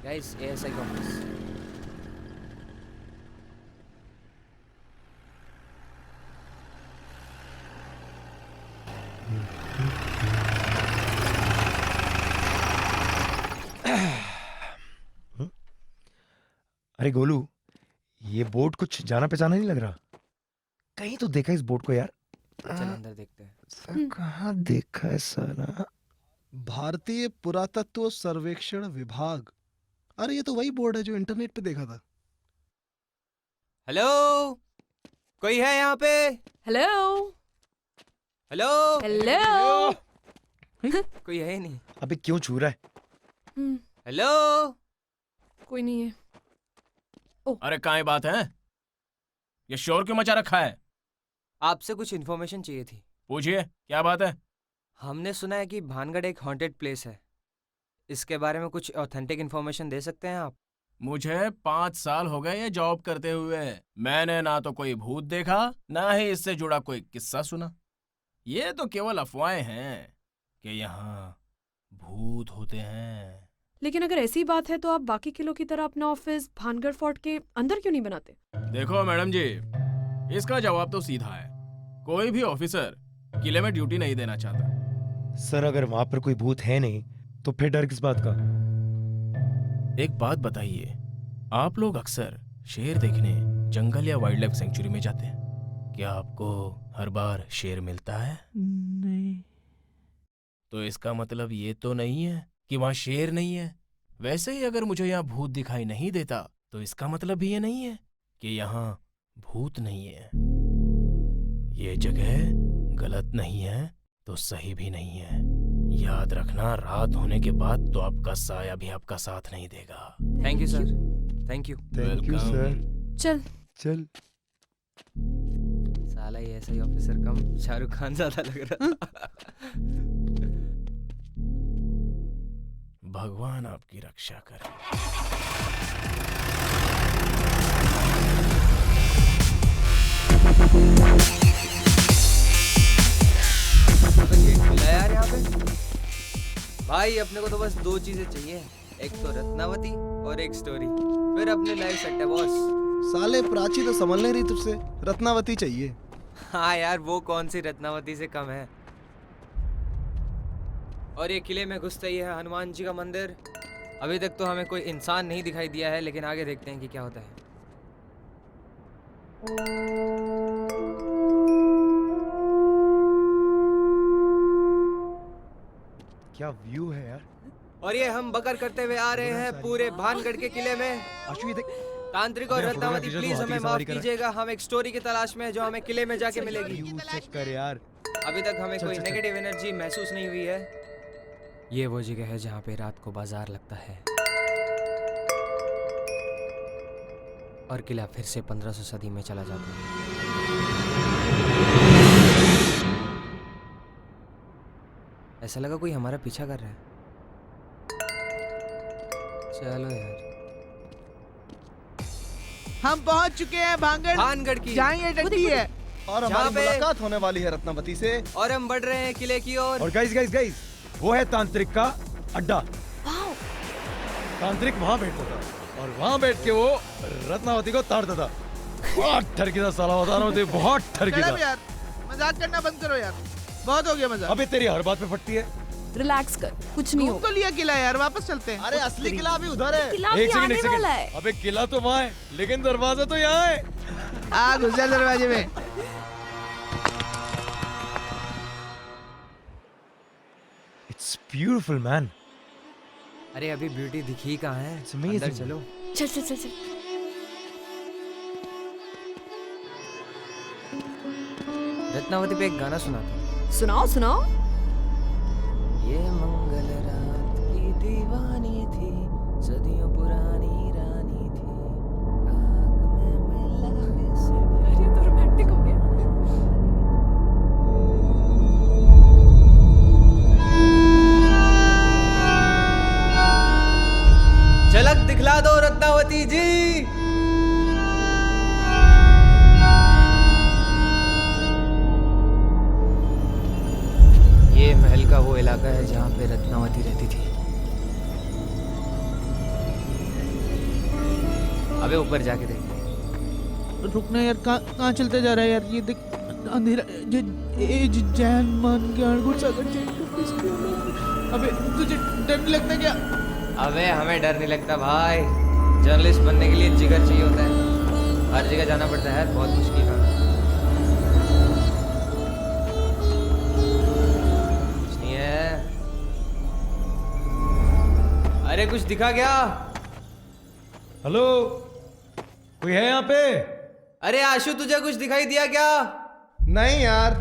गाइस ASI का ऑफिस। अरे गोलू, ये बोर्ड कुछ जाना पहचाना नहीं लग रहा। कहीं तो देखा इस बोर्ड को यार। चल अंदर देखते हैं। कहाँ देखा है सारा? भारतीय पुरातत्व सर्वेक्षण विभाग। अरे ये तो वही बोर्ड है जो इंटरनेट पे देखा था। हेलो, कोई है यहाँ पे? Hello hello hello. कोई है ही नहीं। अबे क्यों छू रहा है? हेलो, कोई नहीं है। अरे काहे बात है? ये शोर क्यों मचा रखा है? आपसे कुछ इन्फॉर्मेशन चाहिए थी। पूछिए, क्या बात है? हमने सुना है कि भानगढ़ एक हॉन्टेड प्लेस है। इसके बारे में कुछ ऑथेंटिक इन्फॉर्मेशन दे सकते हैं आप? मुझे 5 साल हो गए ये जॉब करते हुए। मैंने ना तो कोई भूत देखा, ना ही इससे जुड़ा कोई किस्सा सुना। ये तो केवल अफवाहें हैं कि यहाँ भूत होते हैं। लेकिन अगर ऐसी बात है तो आप बाकी किलों की तरह अपना ऑफिस भानगढ़ फोर्ट के अंदर क्यों नहीं बनाते? देखो मैडम जी, इसका जवाब तो सीधा है। कोई भी ऑफिसर किले में ड्यूटी नहीं देना चाहता। सर, अगर वहां पर कोई भूत है नहीं तो फिर डर किस बात का? एक बात बताइए, आप लोग अक्सर शेर देखने जंगल या वाइल्ड लाइफ सेंचुरी में जाते हैं। क्या आपको हर बार शेर मिलता है? नहीं। तो इसका मतलब ये तो नहीं है कि वहां शेर नहीं है। वैसे ही अगर मुझे यहाँ भूत दिखाई नहीं देता तो इसका मतलब भी ये नहीं है कि यहाँ भूत नहीं है। ये जगह गलत नहीं है तो सही भी नहीं है। याद रखना, रात होने के बाद तो आपका साया भी आपका साथ नहीं देगा। Thank you sir. Thank you. Thank you sir. चल चल। साला ये ऐसा ही ऑफिसर कम शाहरुख खान ज्यादा लग रहा था। भगवान आपकी रक्षा करे। यार यहाँ पे भाई अपने को तो बस 2 चीजें चाहिए, एक तो रत्नावती और एक स्टोरी, फिर अपने लाइफ सेट है बॉस। साले प्राची तो संभल नहीं रही तुझसे, रत्नावती चाहिए। हाँ यार, वो कौन सी रत्नावती से कम है। और ये किले में घुसते ही है हनुमान जी का मंदिर। अभी तक तो हमें कोई इंसान नहीं दिखाई दिया है, लेकिन आगे देखते हैं कि क्या होता है। क्या व्यू है यार। और ये हम बकर करते हुए आ रहे हैं पूरे भानगढ़ के किले में। तांत्रिक और रत्नावती प्लीज हमें माफ कीजिएगा, हम एक स्टोरी की तलाश में है जो हमें किले में जाके मिलेगी। चेक कर यार। अभी तक हमें कोई नेगेटिव एनर्जी महसूस नहीं हुई है। ये वो जगह है जहाँ पे रात को बाजार लगता है और किला फिर से 1500 सदी में चला जाता है। ऐसा लगा कोई हमारा पीछा कर रहा है। चलो यार, हम पहुंच चुके हैं भानगढ़ की। जहाँ ये डंडी है और हमारी मुलाकात होने वाली है रत्नावती से। और हम बढ़ रहे हैं किले की ओर। और गाइस गाइस गाइस, वो है तांत्रिक का अड्डा। तांत्रिक वहां बैठता था और वहां बैठ के वो रत्नावती को ताड़ता था। बहुत ठरकी था साला, बता रहा हूँ, बहुत ठरकी था। यार मजाक करना बंद करो यार, बहुत हो गया मजाक। अबे तेरी हर बात पे फटती है। रिलैक्स कर, कुछ नहीं होगा। तो लिया किला यार, वापस चलते हैं। अरे असली किला अभी उधर है। किला भी आने वाला है। अबे किला तो वहाँ है लेकिन दरवाजा तो यहाँ है। आ घुस जा दरवाजे में। It's beautiful man. अरे अभी ब्यूटी दिखी कहाँ है? It's amazing. अंदर चलो। चल चल चल चल। रत्नावती पे एक गाना सुना था। सुनाओ सुनाओ। ये मंगल रात की दीवानी थी, सदियों पुरानी रानी थी, रात में मिला किसी। यार ये तो रोमांटिक हो गया। का वो इलाका है जहाँ पे रत्नावती रहती थी। अबे ऊपर जाके देख। रुकना यार, कहाँ चलते जा रहा है यार? ये देख अंधेरा, जैन मन ज्ञान गुड़ सागर अबे तुझे डर नहीं लगता क्या? अबे हमें डर नहीं लगता भाई, जर्नलिस्ट बनने के लिए जिगर चाहिए होता है, हर जगह जाना पड़ता है, बहुत मुश्किल काम है। कुछ नहीं है। अरे कुछ दिखा क्या? हेलो, कोई है यहाँ पे? अरे आशु तुझे कुछ दिखाई दिया क्या? नहीं यार।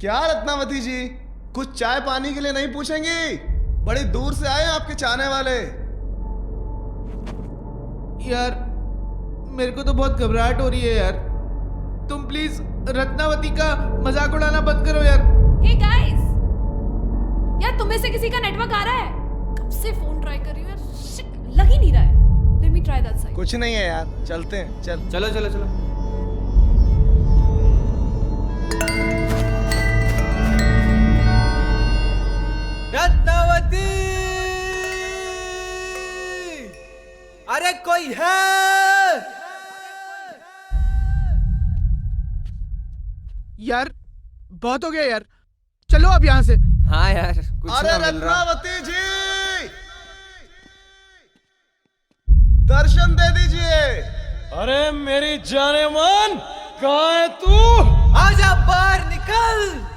क्या रत्नावती जी, कुछ चाय पानी के लिए नहीं पूछेंगी? बड़ी दूर से आए हैं आपके चाहने वाले। यार मेरे को तो बहुत घबराहट हो रही है यार, तुम प्लीज रत्नावती का मजाक उड़ाना बंद करो यार। हे गाइस, यार तुम में से किसी का नेटवर्क आ रहा है? कब से फोन ट्राई कर रही हूँ यार, शिट, लग ही नहीं रहा है। Let me try that side. कुछ नहीं है यार, चलते हैं। चलो चलो चलो। रत्नावती, अरे कोई है? यार बहुत हो गया यार, चलो अब यहाँ से। हाँ यार कुछ अरे ना मिल रहा। रत्नावती जी, दर्शन दे दीजिए। अरे मेरी जाने मन, कहाँ है तू? आजा बाहर निकल।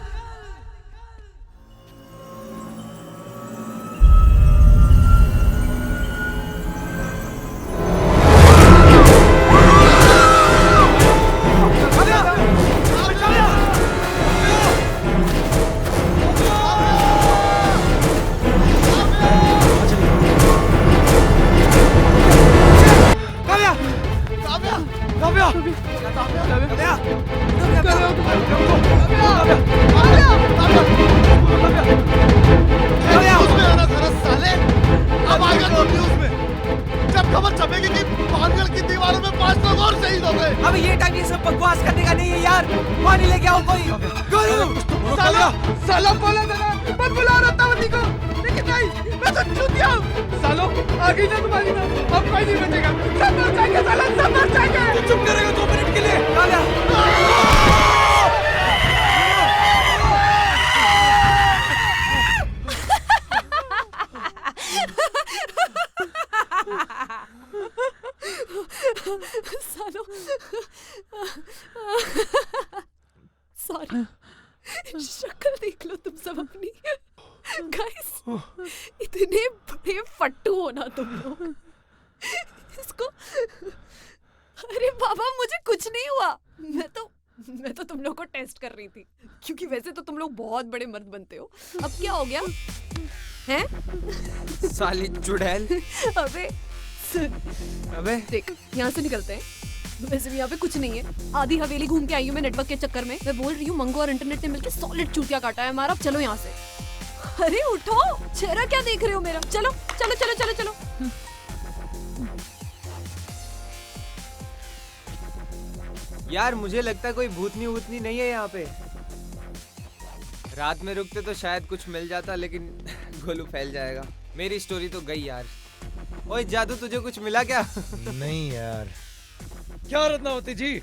अब ये टाइम ये सब बकवास करने का नहीं है यार, पानी लेके आओ कोई। गुरु सालो बोला था ना मत बुलाओ रत्नावती को, लेकिन नहीं, मैं तो चूतिया हूँ। सालो आगे ना तुम्हारी ना, अब कोई नहीं बचेगा। सब मर जाएंगे सालो, सब मर जाएंगे। तू चुप करेगा 2 मिनट के लिए? सालो सॉरी, शक्ल देख लो तुम सब अपनी। गाइस इतने बड़े फट्टू हो ना तुम लोग। इसको, अरे बाबा मुझे कुछ नहीं हुआ, मैं तो तुम लोग को टेस्ट कर रही थी, क्योंकि वैसे तो तुम लोग बहुत बड़े मर्द बनते हो। अब क्या हो गया हैं? साली चुड़ैल। अबे देख, यहाँ से निकलते हैं। वैसे भी यहाँ पे कुछ नहीं है, आधी हवेली घूम के आई हूँ मैं नेटवर्क के चक्कर में। मैं बोल रही हूँ मंगो और इंटरनेट ने मिलकर सॉलिड चूतिया काटा है हमारा। चलो यहाँ से। अरे उठो, चेहरा क्या देख रहे हो मेरा? चलो चलो चलो चलो चलो। यार मुझे लगता है कोई भूतनी वूतनी नहीं है यहाँ पे। रात में रुकते तो शायद कुछ मिल जाता, लेकिन गोलू फैल जाएगा। मेरी स्टोरी तो गई यार। ओए जादू, तुझे कुछ मिला क्या? नहीं यार। क्या रत्नावती जी,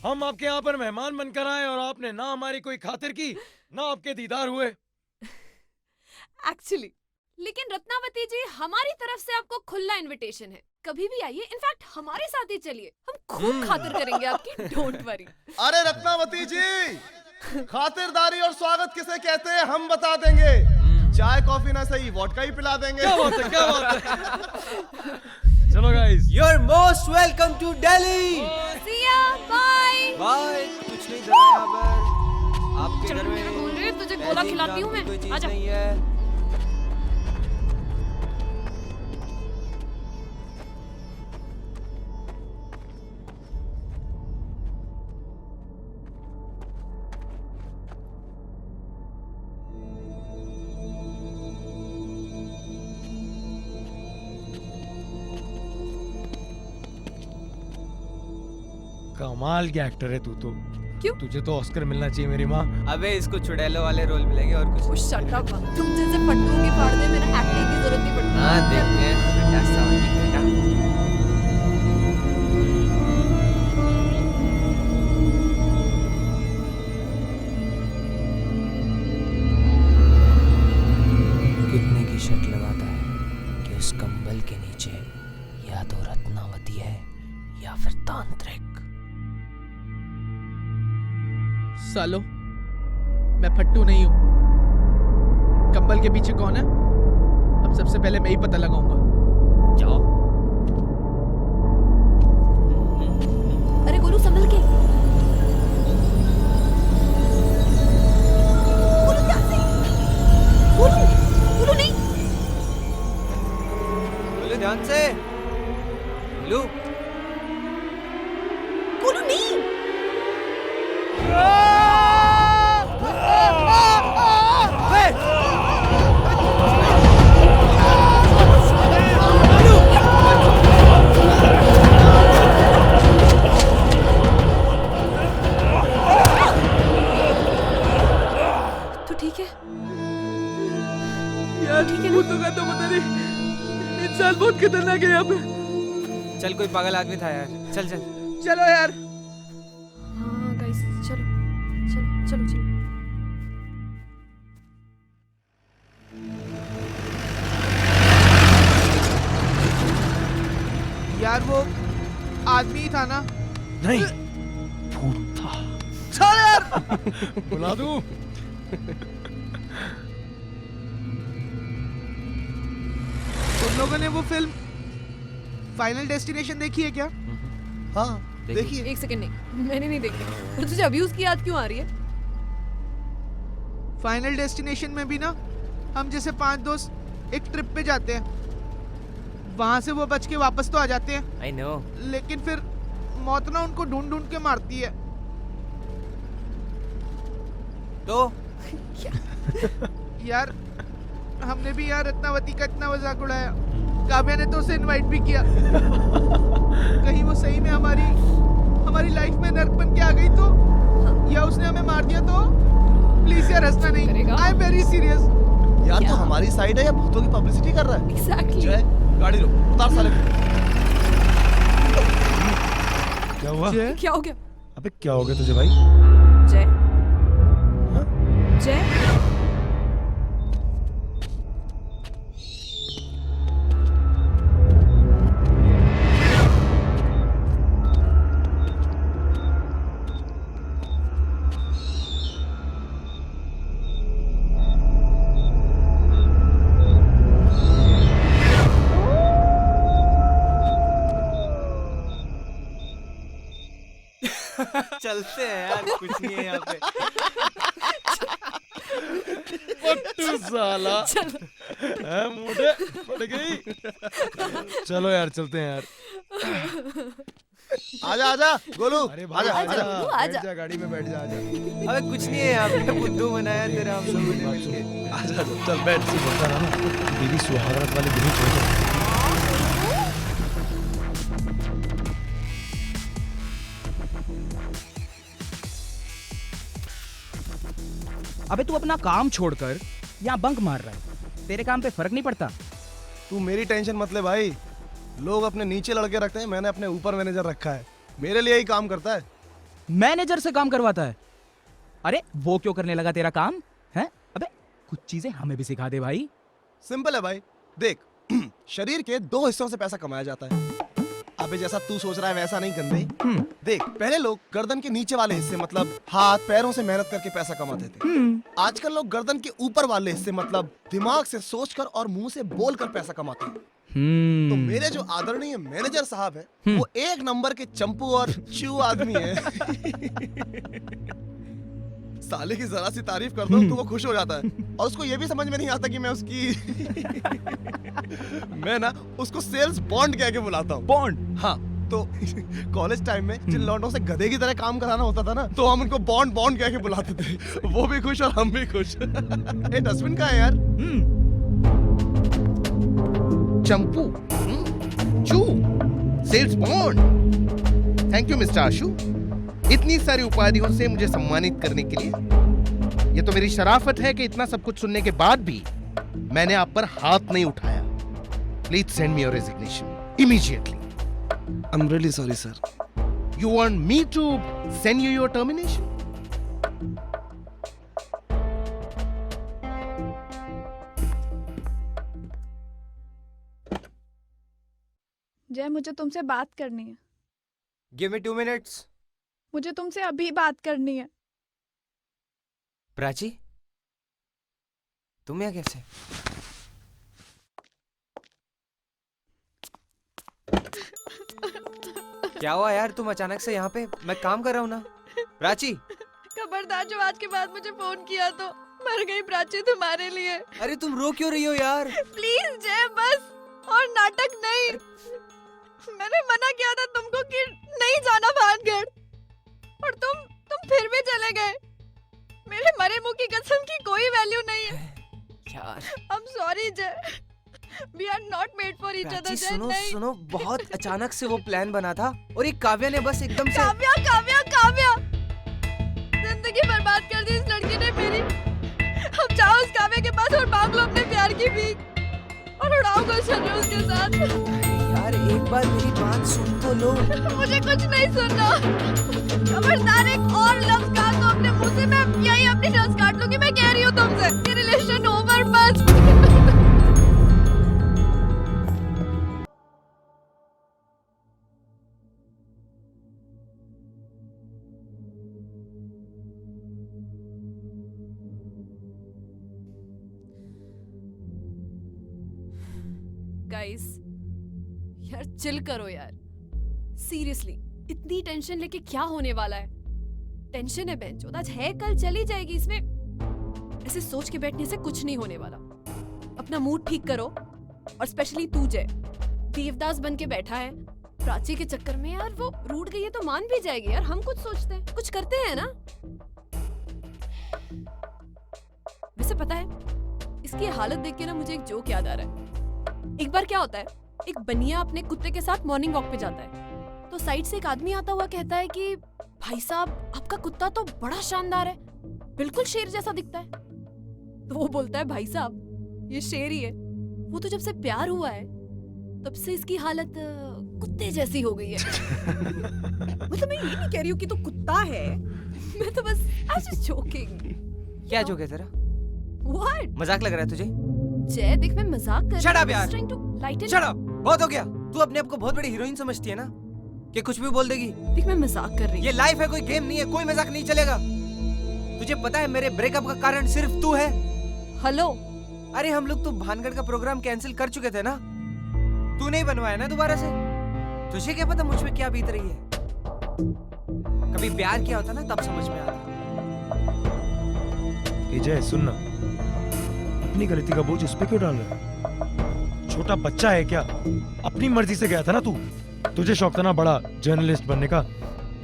हम आपके यहाँ पर मेहमान बनकर आए और आपने ना हमारी कोई खातिर की, ना आपके दीदार हुए। एक्चुअली लेकिन रत्नावती जी, हमारी तरफ से आपको खुला इनविटेशन है, कभी भी आइए। इनफैक्ट हमारे साथ ही चलिए, हम खूब खातिर करेंगे आपकी, डोंट वरी। अरे रत्नावती जी, खातिरदारी और स्वागत किसे कहते हैं हम बता देंगे। चाय कॉफी ना सही, वोडका ही पिला देंगे। क्या बात है, क्या बात है। चलो guys, you are most welcome to Delhi. See ya, bye bye. कुछ नहीं था यहाँ पर आपके घर में। बोल रहे तुझे गोला खिलाती हूँ मैं, कोई चीज आजा। नहीं है। कमाल की एक्टर है तू तो। क्यों? तुझे तो ऑस्कर मिलना चाहिए मेरी माँ। अबे इसको चुड़ैलों वाले रोल मिलेंगे और कुछ। Shut up. तुम जैसे फट्टू के फाड़ दे, मेरा एक्टिंग की जरूरत नहीं पड़ती। हाँ देखते हैं बेटा, सावनी बेटा। कितने की शर्त लगाता है कि उस कंबल के नीचे या तो रत्नावती है या फिर तांत्रिक। सालो, मैं फट्टू नहीं हूँ। कंबल के पीछे कौन है? अब सबसे पहले मैं ही पता लगाऊंगा। जाओ। अरे गोलू संभल के। गोलू ध्यान से। गोलू, गोलू नहीं। गोलू ध्यान से। गोलू। गोलू नहीं। तू ठीक है? यार भूतों का तो पता नहीं, इंसान बहुत खतरनाक है यहाँ पे। चल कोई पागल आदमी था यार, चल चल। चलो यार। हाँ गाइस, चलो चलो चलो चलो। यार वो आदमी ही था ना? नहीं, भूत था। चल यार। बुला दूं? तुम लोगों ने वो फिल्म फाइनल डेस्टिनेशन देखी है क्या? हाँ देखिए। एक सेकंड नहीं, मैंने नहीं देखी। पर तुझे अब्यूज की याद क्यों आ रही है? फाइनल डेस्टिनेशन में भी ना हम जैसे 5 दोस्त एक ट्रिप पे जाते हैं, वहां से वो बच के वापस तो आ जाते हैं। I know. लेकिन फिर मौत ना उनको ढूंढ ढूंढ के मारती है। तो यार हमने भी यार रत्नावती का इतना मजाक उड़ाया, काव्या ने तो उसे इनवाइट भी किया। कहीं वो सही में हमारी लाइफ में नर्क बन के आ गई तो, या उसने हमें मार दिया तो? प्लीज यार हंसना नहीं, आई एम वेरी सीरियस। यार तो हमारी साइड है या भूतों की पब्लिसिटी कर रहा है? Exactly. जय, गाड़ी रोक, उतार साले को। क्या हुआ? क्या हो गया? अबे क्या हो गया तुझे भाई? जय। जय। चलते हैं यार, कुछ नहीं है यहाँ पे। पट्टू साला। है मोटे पड़ गई। चलो यार चलते हैं यार। आजा आजा गोलू, अरे आजा आजा, आजा। बैठ जा गाड़ी में, बैठ जा, आजा। अबे कुछ नहीं है यहाँ पे, बुद्धू बनाया तेरा हम लोगों ने मिलके। आजा चल बैठ। से बोलता रहा ना, दीदी सुहागरात वाले दिन ही छोड़। अबे तू अपना काम छोड़कर यहाँ बंक मार रहा है, तेरे काम पे फर्क नहीं पड़ता? तू मेरी टेंशन मत ले भाई। लोग अपने नीचे लड़के रखते हैं, मैंने अपने ऊपर मैनेजर रखा है, मेरे लिए ही काम करता है। मैनेजर से काम करवाता है? अरे वो क्यों करने लगा तेरा काम है? अबे कुछ चीजें हमें भी सिखा दे भाई। सिंपल है भाई, देख शरीर के 2 हिस्सों से पैसा कमाया जाता है। अबे जैसा तू सोच रहा है वैसा नहीं गंदे। देख पहले लोग गर्दन के नीचे वाले हिस्से मतलब हाथ पैरों से मेहनत करके पैसा कमाते थे। आजकल लोग गर्दन के ऊपर वाले हिस्से मतलब दिमाग से सोचकर और मुंह से बोलकर पैसा कमाते हैं। तो मेरे जो आदरणीय मैनेजर साहब है वो 1 नंबर के चंपू और चू आदमी है। साले की जरा सी तारीफ कर दो तो वो खुश हो जाता है, और उसको ये भी समझ में नहीं आता कि मैं उसकी मैं ना उसको सेल्स बॉन्ड कह के बुलाता हूँ। बॉन्ड? हाँ, तो कॉलेज टाइम में जिन लौंडों से गधे की तरह काम कराना होता था ना, तो हम उनको बॉन्ड बॉन्ड कह के बुलाते थे। वो भी खुश और हम भी खुश। ए डस्टबिन कहाँ है यार? चंपू, चू, सेल्स बॉन्ड। Thank you mister Ashu. इतनी सारी उपाधियों से मुझे सम्मानित करने के लिए। ये तो मेरी शराफत है कि इतना सब कुछ सुनने के बाद भी मैंने आप पर हाथ नहीं उठाया। Please send me your resignation immediately. I am really sorry sir. You want me to send you your termination? जय, मुझे तुमसे बात करनी है। Give me 2 minutes. मुझे तुमसे अभी बात करनी है। प्राची, तुम यहाँ कैसे? क्या हुआ यार, तुम अचानक से यहाँ पे? मैं काम कर रहा हूँ ना। प्राची, खबरदार जो आज के बाद मुझे फोन किया तो मर गई प्राची तुम्हारे लिए। अरे तुम रो क्यों रही हो यार? प्लीज जय, बस और नाटक नहीं। मैंने मना किया था तुमको कि नहीं जाना भानगढ़, और तुम फिर भी चले गए। मेरे मरे मुंह की कसम की कोई वैल्यू नहीं है यार। I am sorry Jay, we are not made for each other. सुनो सुनो, बहुत अचानक से वो प्लान बना था और एक काव्या ने बस एकदम से काव्या जिंदगी बर्बाद कर दी इस लड़की ने मेरी। अब जाओ उस काव्या के पास और मांग लो अपने प्यार की भीख और उड़ाओ गुलशन उसके साथ। यार एक बार मेरी बात सुन तो लो। मुझे कुछ नहीं सुनना। खबरदार एक और लफ्ज कहा तो अपने मुंह से मैं यही अपनी नस काट लूंगी। मैं कह रही हूँ तुमसे, ये रिलेशन ओवर बस। गाइस यार चिल करो यार, सीरियसली इतनी टेंशन लेके क्या होने वाला है? टेंशन है बेंचोद, आज है कल चली जाएगी। इसमें ऐसे सोच के बैठने से कुछ नहीं होने वाला। अपना मूड ठीक करो, और स्पेशली तू जय, देवदास बन के बैठा है प्राची के चक्कर में। यार वो रूठ गई है तो मान भी जाएगी यार। हम कुछ सोचते हैं, कुछ करते हैं ना। वैसे पता है, इसकी हालत देख के ना मुझे एक जोक याद आ रहा है। एक बार क्या होता है, एक बनिया अपने कुत्ते के साथ मॉर्निंग वॉक पे जाता है, तो साइड से एक आदमी आता हुआ कहता है कि भाई साहब आपका कुत्ता तो बड़ा शानदार है, बिल्कुल शेर जैसा दिखता है। तो वो बोलता है भाई साहब ये शेर ही है, वो तो जब से प्यार हुआ है तब से इसकी हालत कुत्ते जैसी हो गई है। मतलब मैं ये नहीं कह रही हूँ कि तू कुत्ता है, मैं तो बस आई जस्ट जोकिंग। क्या जोक है तेरा? व्हाट? मजाक लग रहा है तुझे? जय देख मैं मजाक कर Shut up यार। Shut Shut up, बहुत हो गया। तू अपने आप को बहुत बड़ी हीरोइन समझती है ना, कि कुछ भी बोल देगी। देख मैं मजाक कर रही हूँ। ये लाइफ है, कोई गेम नहीं है, कोई मजाक नहीं चलेगा। तुझे पता है मेरे ब्रेकअप का कारण सिर्फ तू है। हेलो, अरे हम लोग तो भानगढ़ का प्रोग्राम कैंसिल कर चुके थे ना, तू नहीं बनवाया ना दोबारा से। तुझे क्या पता मुझ पे क्या बीत रही है? कभी प्यार किया होता ना तब समझ में आता। जय सुनना, अपनी गलती का बोझ उस पे क्यों डाल रहा है? छोटा बच्चा है क्या? अपनी मर्जी से गया था ना तू। तुझे शौक था ना बड़ा जर्नलिस्ट बनने का,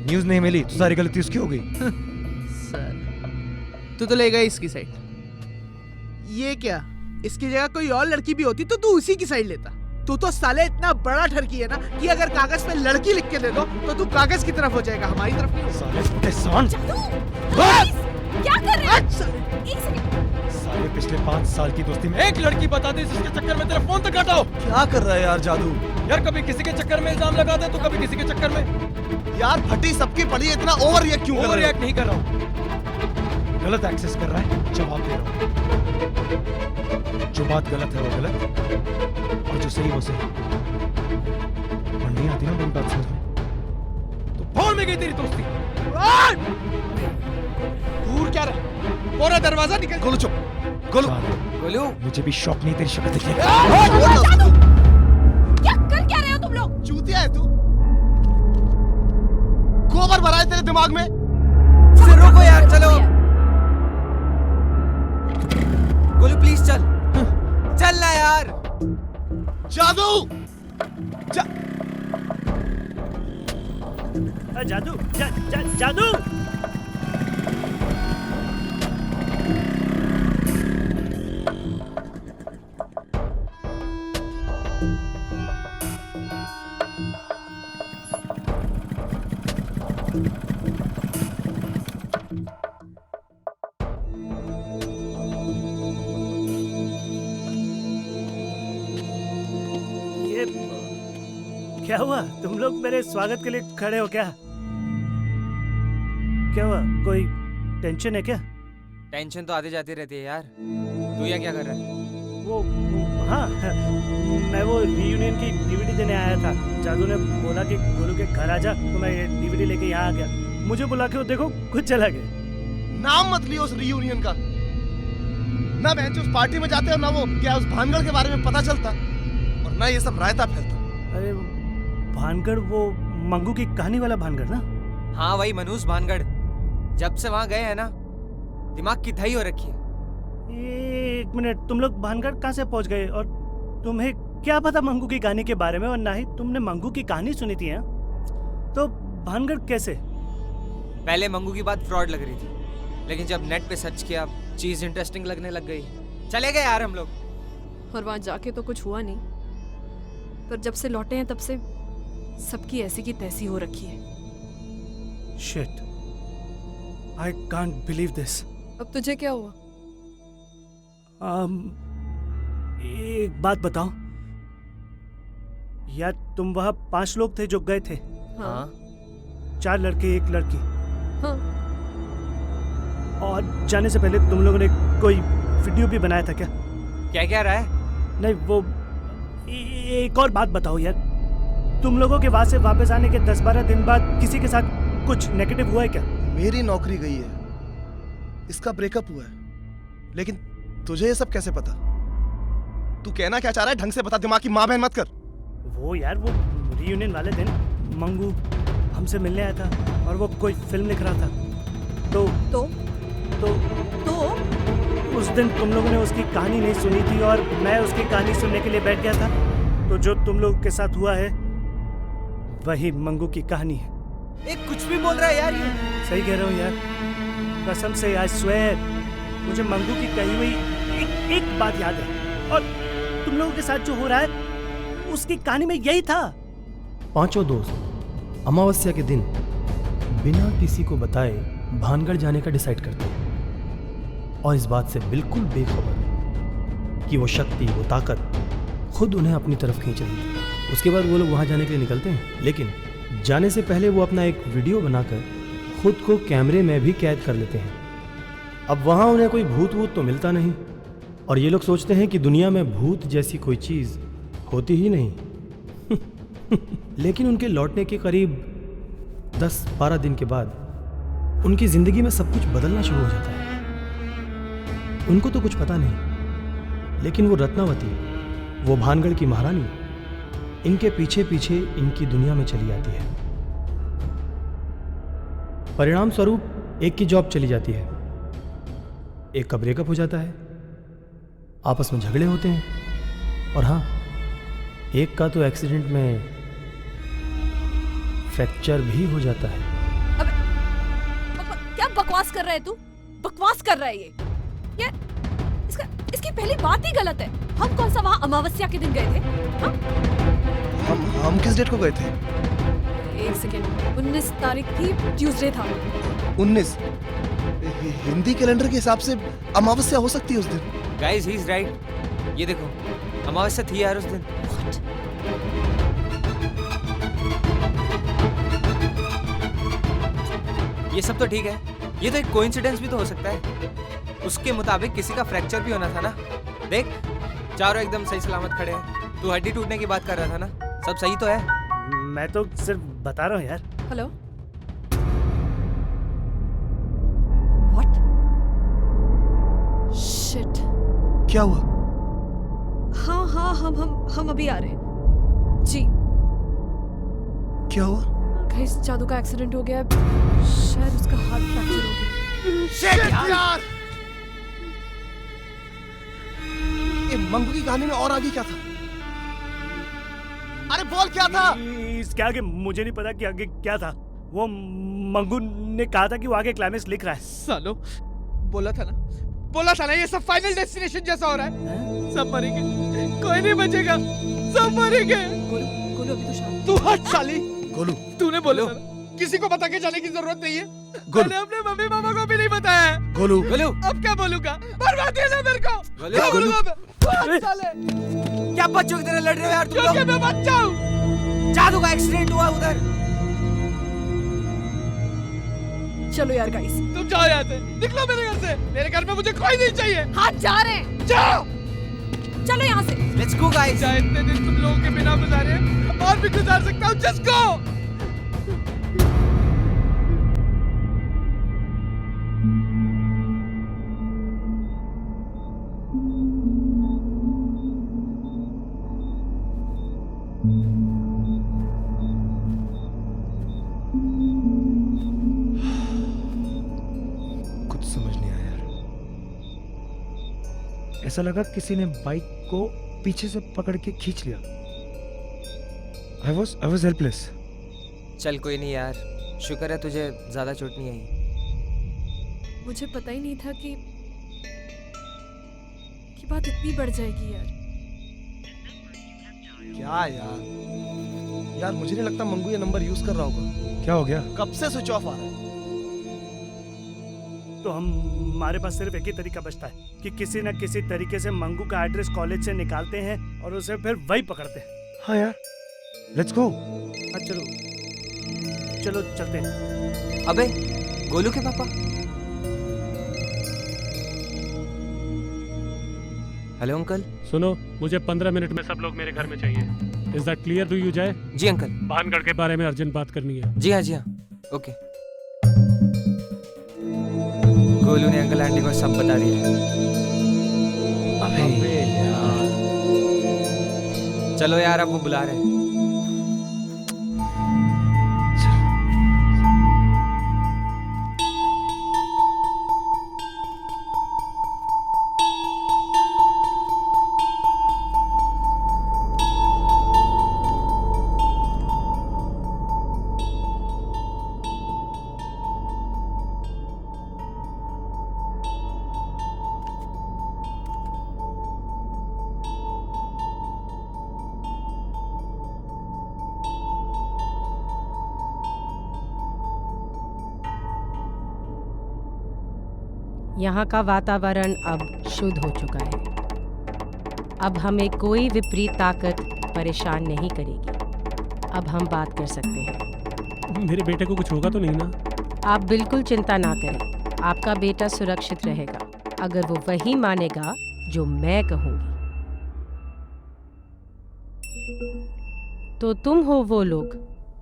न्यूज नहीं मिली तो सारी गलती उसकी हो गई। सर तू तो ले गई इसकी साइड। ये क्या, इसकी जगह कोई और लड़की भी होती तो तू उसी की साइड लेता। तू तो साले इतना बड़ा ठरकी है ना कि अगर कागज पे लड़की लिख के दे दो तो तू कागज की तरफ हो जाएगा, हमारी तरफ नहीं। क्या कर रहे हैं? साले पिछले 5 साल की दोस्ती में एक लड़की बता दे जिसके चक्कर में तेरा फोन तक हटाओ। क्या कर रहा है यार जादू? यार कभी किसी के चक्कर में इल्जाम लगा दे तो कभी किसी के चक्कर में। यार फटी सबकी पड़ी, इतना ओवर रिएक्ट क्यों कर रहा है? ओवर रिएक्ट नहीं कर रहा हूँ, गलत एक्सेस कर रहा है, जवाब दे रहा हूँ। जो बात गलत है वो गलत, और जो सही वो सही। और नहीं आती ना मेरी बात समझ में तो फोन में गई तेरी दोस्ती। दूर क्या रहा? पूरा दरवाजा निकल। गोलू चुप। गोलू गोलू, मुझे भी शौक नहीं तेरी शक्ल देखने का। क्या कर क्या रहे हो तुम लोग? चूतिया है तू, गोबर भरा है तेरे दिमाग में। रुको यार, चलो। गोलू प्लीज चल, चल ना यार। जादू जादू जादू ये क्या हुआ? तुम लोग मेरे स्वागत के लिए खड़े हो क्या? क्या हुआ? कोई टेंशन है क्या? टेंशन तो आती जाती रहती है यार। तू यहाँ क्या कर रहा है? हाँ, मैं वो रीयूनियन की डीवीडी देने आया था। जादू ने बोला कि गोलू के घर आ जा, तो मैं ये डीवीडी लेके यहाँ आ गया। मुझे बुला के वो देखो खुद चला गया। नाम मत लियो उस रीयूनियन का। ना मैं उस पार्टी में जाते हो, ना वो क्या उस भानगढ़ के बारे में पता चलता, और ना ये सब रायता फैलता। अरे भानगढ़, वो मंगू की कहानी वाला भानगढ़ ना? हाँ वही मनूस भानगढ़। जब से वहाँ गए हैं ना, दिमाग की दही हो रखी है। एक मिनट, तुम लोग भानगढ़ कहाँ से पहुँच गए? और तुम्हें क्या पता मंगू की कहानी के बारे में? और ना ही तुमने मंगू की कहानी सुनी थी हैं? तो भानगढ़ कैसे? पहले मंगू की बात फ्रॉड लग रही थी, लेकिन जब नेट पे सर्च किया चीज इंटरेस्टिंग लगने लग गई। चले गए यार हम लोग। और वहां जाके तो कुछ हुआ नहीं, पर जब से लौटे हैं तब से सबकी ऐसी की तैसी हो रखी है। Shit, I can't believe this. अब तुझे क्या हुआ? एक बात बताओ यार, तुम वहाँ 5 लोग थे जो गए थे? हाँ। 4 लड़के 1 लड़की। हाँ। और जाने से पहले तुम लोगों ने कोई वीडियो भी बनाया था क्या? क्या रहा है? नहीं, वो एक और बात बताओ यार, तुम लोगों के वहां से वापस आने के 10-12 दिन बाद किसी के साथ कुछ नेगेटिव हुआ है क्या? मेरी नौकरी गई है, इसका ब्रेकअप हुआ है, लेकिन तुझे ये सब कैसे पता? तू कहना क्या चाह रहा है? ढंग से बता, दिमाग की माँ बहन मत कर। वो यार, वो रीयूनियन वाले दिन मंगू हमसे मिलने आया था और वो कोई फिल्म लिख रहा था। तो उस दिन तुम लोगों ने उसकी कहानी नहीं सुनी थी और मैं उसकी कहानी सुनने के लिए बैठ गया था। तो जो तुम लोगों के साथ हुआ है वही मंगू की कहानी है। एक कुछ भी बोल रहा है यार ये। सही कह रहा हूँ यार, कसम से, आई स्वेयर, मुझे मंगू की कही हुई एक बात याद है, और तुम लोगों के साथ जो हो रहा है उसकी कहानी में यही था। 5 दोस्त अमावस्या के दिन बिना किसी को बताए भानगढ़ जाने का डिसाइड करते हैं, और इस बात से बिल्कुल बेखबर कि वो शक्ति, वो ताकत खुद उन्हें अपनी तरफ खींच रही थी। उसके बाद वो लोग वहां जाने के लिए निकलते हैं, लेकिन जाने से पहले वो अपना एक वीडियो बनाकर खुद को कैमरे में भी कैद कर लेते हैं। अब वहां उन्हें कोई भूत वूत तो मिलता नहीं, और ये लोग सोचते हैं कि दुनिया में भूत जैसी कोई चीज होती ही नहीं। लेकिन उनके लौटने के करीब 10-12 दिन के बाद उनकी जिंदगी में सब कुछ बदलना शुरू हो जाता है। उनको तो कुछ पता नहीं, लेकिन वो रत्नावती, वो भानगढ़ की महारानी, इनके पीछे पीछे इनकी दुनिया में चली जाती है। परिणाम स्वरूप एक की जॉब चली जाती है, एक का ब्रेकअप हो जाता है, आपस में झगड़े होते हैं, और हाँ, एक का तो एक्सीडेंट में फ्रैक्चर भी हो जाता है। क्या बकवास कर रहा है तू? बकवास कर रहा है ये यार। इसकी पहली बात ही गलत है। हम कौन सा वहाँ अमावस्या के दिन गए थे? हम किस डेट को गए थे? एक सेकेंड, 19 तारीख थी, ट्यूसडे था। 19? हिंदी कैलेंडर के हिसाब से अमावस्या हो सकती है उस दिन। Guys, he is right. ये देखो, अमावस्या थी यार उस दिन। ये सब तो ठीक है, ये तो एक कोइंसिडेंस भी तो हो सकता है। उसके मुताबिक किसी का फ्रैक्चर भी होना था ना। देख, चारों एकदम सही सलामत खड़े हैं। तू हड्डी टूटने की बात कर रहा था ना, सब सही तो है। मैं तो सिर्फ बता रहा हूँ यार। Hello, what? शिट, क्या हुआ? हाँ, हम अभी आ रहे हैं जी। क्या हुआ? गाइस, जादू का एक्सीडेंट हो गया, शायद उसका हाथ फ्रैक्चर हो गया। शिट यार! ये मंगू की कहानी में और आगे क्या था? अरे बोल क्या था? इसके आगे मुझे नहीं पता कि आगे क्या था। वो मंगू ने कहा था कि वो आगे क्लाइमेक्स लिख रहा है। सालो, बोला था ना ये सब फाइनल डेस्टिनेशन जैसा हो रहा है। सब मरेंगे, कोई नहीं बचेगा, सब मरेंगे। गोलू, अभी तो शांत। तू हट साली। गोलू, तूने बोला था किसी को बता के जाने की जरूरत नहीं है। गोलू। मैंने अपने मम्मी पापा को भी नहीं बताया। गोलू। गोलू। अब क्या बोलूंगा? बर्बाद है ना मेरे को। गोलू। क्या बोलूंगा मैं? अरे। साले। क्या बच्चों की तरह लड़ रहे हो यार तुम लोग? क्योंकि मैं बच्चा हूँ। जादू का एक्सीडेंट हुआ उधर। चलो यार गाइस, तुम जाओ यहाँ से, निकलो मेरे घर से। मेरे घर में मुझे कोई नहीं चाहिए। हाथ जा रहे हैं। जाओ। चलो यहाँ से। Let's go guys. चाहे इतने दिन तुम लोगों के बिना गुजारे और भी गुजार सकता हूँ। Just go. कुछ समझ नहीं आया यार। ऐसा लगा किसी ने बाइक को पीछे से पकड़ के खींच लिया। I was helpless. चल कोई नहीं यार, शुक्र है तुझे ज्यादा चोट नहीं आई। मुझे पता ही नहीं था कि बात इतनी बढ़ जाएगी यार। क्या यार? यार मुझे नहीं लगता मंगू ये नंबर यूज कर रहा होगा। क्या हो गया? कब से स्विच ऑफ आ रहा है। तो हमारे पास सिर्फ एक ही तरीका बचता है कि किसी न किसी तरीके से मंगू का एड्रेस कॉलेज से निकालते हैं और उसे फिर वही पकड़ते हैं। हाँ यार, लेट्स गो। हाँ चलो चलो चलते हैं। अबे गोलू के पापा। Hello uncle. सुनो, मुझे 15 मिनट में सब लोग मेरे घर में चाहिए। Is that clear to you Jay? जी अंकल। भानगढ़ के बारे में अर्जेंट बात करनी है। जी हाँ ओके। गोलू ने अंकल आंटी को सब बता दिया है। अबे यार। चलो यार, अब वो बुला रहे हैं। यहाँ का वातावरण अब शुद्ध हो चुका है। अब हमें कोई विपरीत ताकत परेशान नहीं करेगी। अब हम बात कर सकते हैं। मेरे बेटे को कुछ होगा तो नहीं ना? आप बिल्कुल चिंता ना करें, आपका बेटा सुरक्षित रहेगा अगर वो वही मानेगा जो मैं कहूंगी। तो तुम हो वो लोग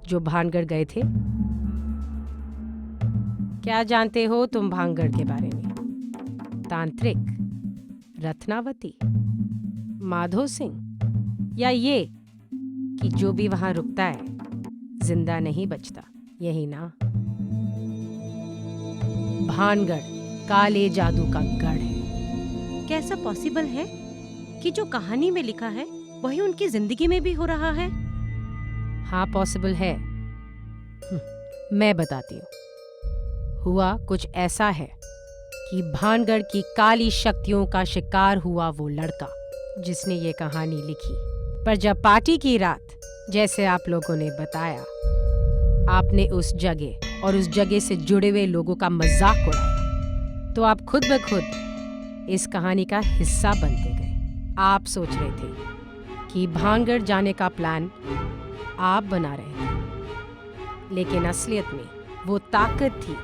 जो भानगढ़ गए थे? क्या जानते हो तुम भानगढ़ के बारे में? तांत्रिक, रत्नावती, माधो सिंह, या ये कि जो भी वहां रुकता है जिंदा नहीं बचता, यही ना? भानगढ़ काले जादू का गढ़ है। कैसा पॉसिबल है कि जो कहानी में लिखा है वही उनकी जिंदगी में भी हो रहा है? हाँ पॉसिबल है। मैं बताती हूँ। हुआ कुछ ऐसा है कि भानगढ़ की काली शक्तियों का शिकार हुआ वो लड़का जिसने ये कहानी लिखी। पर जब पार्टी की रात, जैसे आप लोगों ने बताया, आपने उस जगह और उस जगह से जुड़े हुए लोगों का मजाक उड़ाया, तो आप खुद ब खुद इस कहानी का हिस्सा बनते गए। आप सोच रहे थे कि भानगढ़ जाने का प्लान आप बना रहे थे, लेकिन असलियत में वो ताकत थी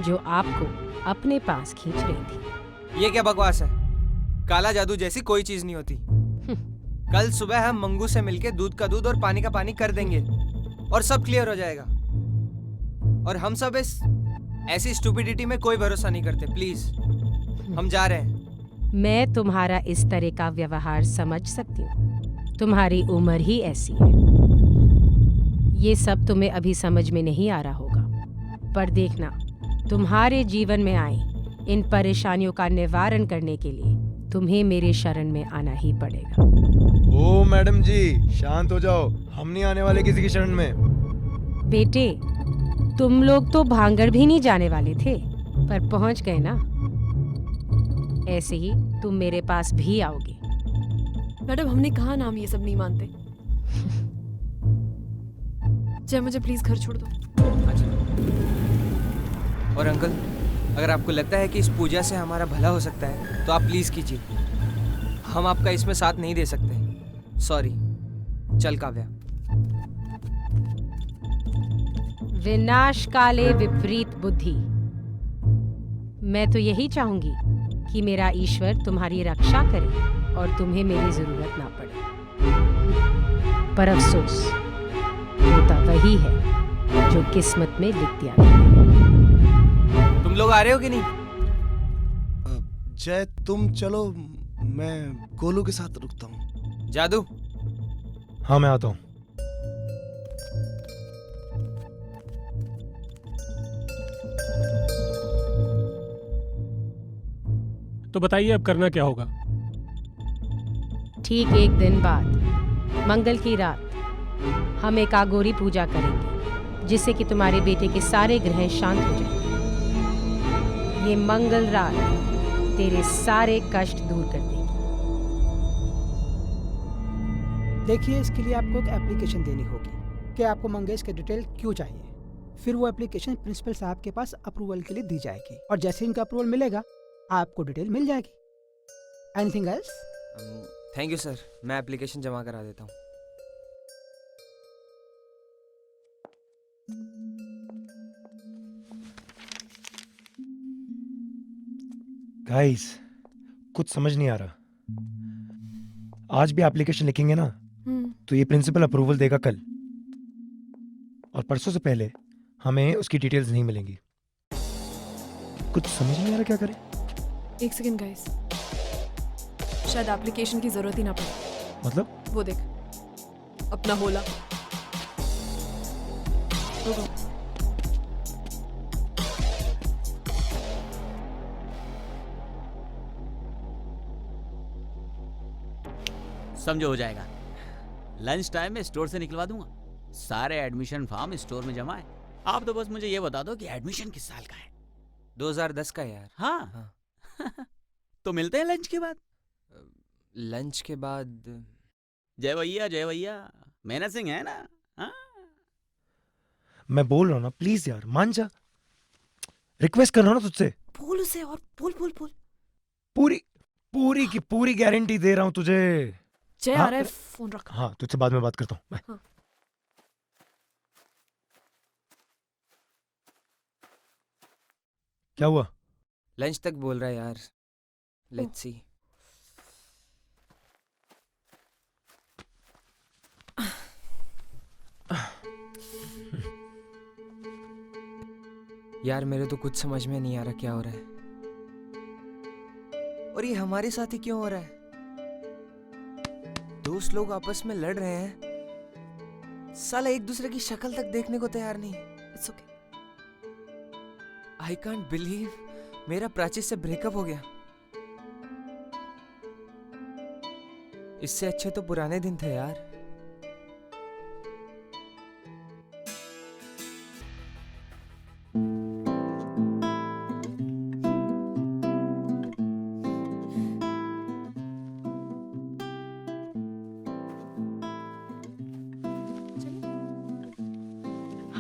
जो आपको अपने पास खींच रही थी। ये क्या बकवास है? काला जादू जैसी कोई चीज नहीं होती। कल सुबह हम मंगू से मिलके दूध का दूध और पानी का पानी कर देंगे और सब क्लियर हो जाएगा। और हम सब इस ऐसी स्टूपिडिटी में कोई भरोसा नहीं करते। प्लीज, हम जा रहे हैं। मैं तुम्हारा इस तरह का व्यवहार समझ सकती हूँ। तुम्हारी उम्र ही ऐसी है। ये सब तुम्हें अभी समझ में नहीं आ रहा होगा, पर देखना, तुम्हारे जीवन में आई इन परेशानियों का निवारण करने के लिए तुम्हें मेरे शरण में आना ही पड़ेगा। ओ मैडम जी, शांत हो जाओ। हम नहीं आने वाले किसी की शरण में। बेटे, तुम लोग तो भानगढ़ भी नहीं जाने वाले थे, पर पहुंच गए ना। ऐसे ही तुम मेरे पास भी आओगे। मैडम, हमने कहा ना हम ये सब नहीं मानते। जय, मुझे प्लीज घर छोड़ दो। अच्छा। और अंकल, अगर आपको लगता है कि इस पूजा से हमारा भला हो सकता है तो आप प्लीज कीजिए। हम आपका इसमें साथ नहीं दे सकते। सॉरी। चल काव्या। विनाश काले विपरीत बुद्धि। मैं तो यही चाहूंगी कि मेरा ईश्वर तुम्हारी रक्षा करे और तुम्हें मेरी जरूरत ना पड़े। पर अफसोस, होता वही है जो किस्मत में लिख दिया गया है। तुम लोग आ रहे हो कि नहीं? जय तुम चलो, मैं गोलू के साथ रुकता हूँ। जादू। हाँ मैं आता हूँ। तो बताइए अब करना क्या होगा? ठीक 1 दिन बाद मंगल की रात हम एक आगोरी पूजा करेंगे, जिससे कि तुम्हारे बेटे के सारे ग्रह शांत हो जाएं। ये मंगल रात तेरे सारे कष्ट दूर कर देगी। देखिए, इसके लिए आपको एक एप्लीकेशन देनी होगी कि आपको मंगेश के डिटेल क्यों चाहिए। फिर वो एप्लीकेशन प्रिंसिपल साहब के पास अप्रूवल के लिए दी जाएगी, और जैसे इनका अप्रूवल मिलेगा आपको डिटेल मिल जाएगी। Anything else? Thank you sir, मैं एप्लीकेशन जमा करा देता हूँ। गाइस, कुछ समझ नहीं आ रहा। आज भी एप्लीकेशन लिखेंगे ना तो ये प्रिंसिपल अप्रूवल देगा कल, और परसों से पहले हमें उसकी डिटेल्स नहीं मिलेंगी। कुछ समझ नहीं आ रहा क्या करें। 1 सेकंड गाइस, शायद एप्लीकेशन की जरूरत ही ना पड़े। मतलब? वो देख, अपना होला। रुको। समझो हो जाएगा। लंच टाइम में स्टोर से निकलवा दूंगा। सारे एडमिशन फॉर्म स्टोर में जमा है। आप तो बस मुझे ये बता दो कि एडमिशन किस साल का है। 2010 का यार। हाँ। तो मिलते हैं लंच के बाद। लंच के बाद? जय भैया, जय भैया। मेहनत सिंह है ना? हाँ? मैं बोल रहा हूँ ना, प्लीज यार मान जा। रिक्वेस्ट कर रहा हूँ ना तुझसे। बोल उसे, और बोल बोल बोल। पूरी की पूरी गारंटी दे रहा हूँ तुझे। जय आ रहा है, फोन रख। हाँ, तुझसे बाद में बात करता हूँ। हाँ। क्या हुआ? लंच तक बोल रहा है यार। Let's see. यार मेरे तो कुछ समझ में नहीं आ रहा क्या हो रहा है, और ये हमारे साथ ही क्यों हो रहा है। दोस्त लोग आपस में लड़ रहे हैं, साला एक दूसरे की शक्ल तक देखने को तैयार नहीं। It's okay. I can't believe मेरा प्राची से ब्रेकअप हो गया। इससे अच्छे तो पुराने दिन थे यार।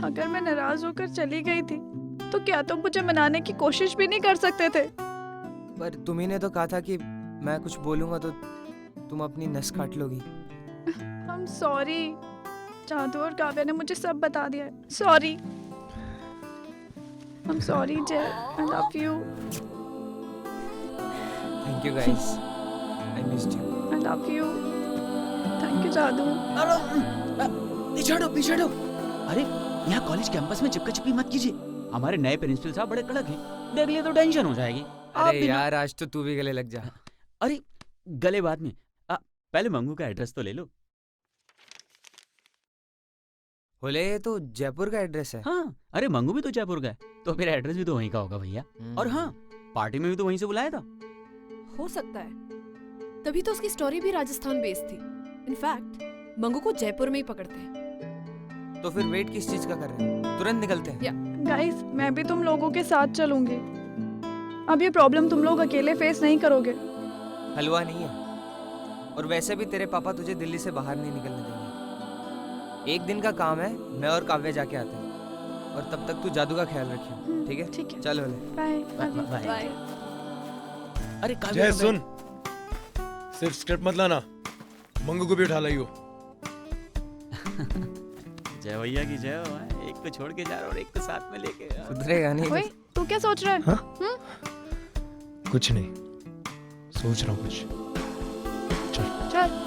अगर मैं नाराज होकर चली गई थी तो क्या तुम मुझे मनाने की कोशिश भी नहीं कर सकते थे? पर तुम्ही ने तो कहा था कि मैं कुछ बोलूंगा तो तुम अपनी नस काट लोगी। I'm sorry। जादू और काव्या ने मुझे सब बता दिया है। सॉरी। I'm sorry जय। I love you। Thank you guys। I missed you। I love you। Thank you जादू। पीछे हटो। अरे यहाँ कॉलेज कैंपस में चिपका चिपकी मत कीजिए। हमारे नए प्रिंसिपल साहब बड़े कड़क हैं। देख लिए तो टेंशन हो जाएगी। अरे यार आज तो तू भी गले लग जा। अरे गले बाद में, पहले मंगू का एड्रेस तो ले लो। बोले ये तो जयपुर का एड्रेस है। हाँ, अरे मंगू भी तो जयपुर का है, तो फिर एड्रेस भी तो वहीं का होगा भैया। और हाँ, पार्टी में भी तो वहीं से बुलाया था। हो सकता है, तभी तो उसकी स्टोरी भी राजस्थान बेस्ड थी। इनफैक्ट मंगू को जयपुर में ही पकड़ते हैं। तो फिर वेट किस चीज का कर रहे हैं? तुरंत निकलते हैं। गाइस, मैं भी तुम लोगों के साथ चलूंगी। अब ये प्रॉब्लम तुम लोग अकेले फेस नहीं करोगे। हलवा नहीं है, और वैसे भी तेरे पापा तुझे दिल्ली से बाहर नहीं निकलने देंगे। एक दिन का काम है, मैं और काव्या जाके आते हैं। और तब तक तू जादू का ख्याल रखियो, ठीक है? ठीक है। चल भले। बाय। बाय। अरे जय सुन, सिर्फ स्क्रिप्ट मत लाना, मंगू को भी उठा लाइयो। जय भैया की जय हो। एक को छोड़ के जा रहा और एक को साथ में लेके। सुधरेगा नहीं। ओए, तू क्या सोच रहा है? हाँ? कुछ नहीं, सोच रहा हूँ कुछ। चल।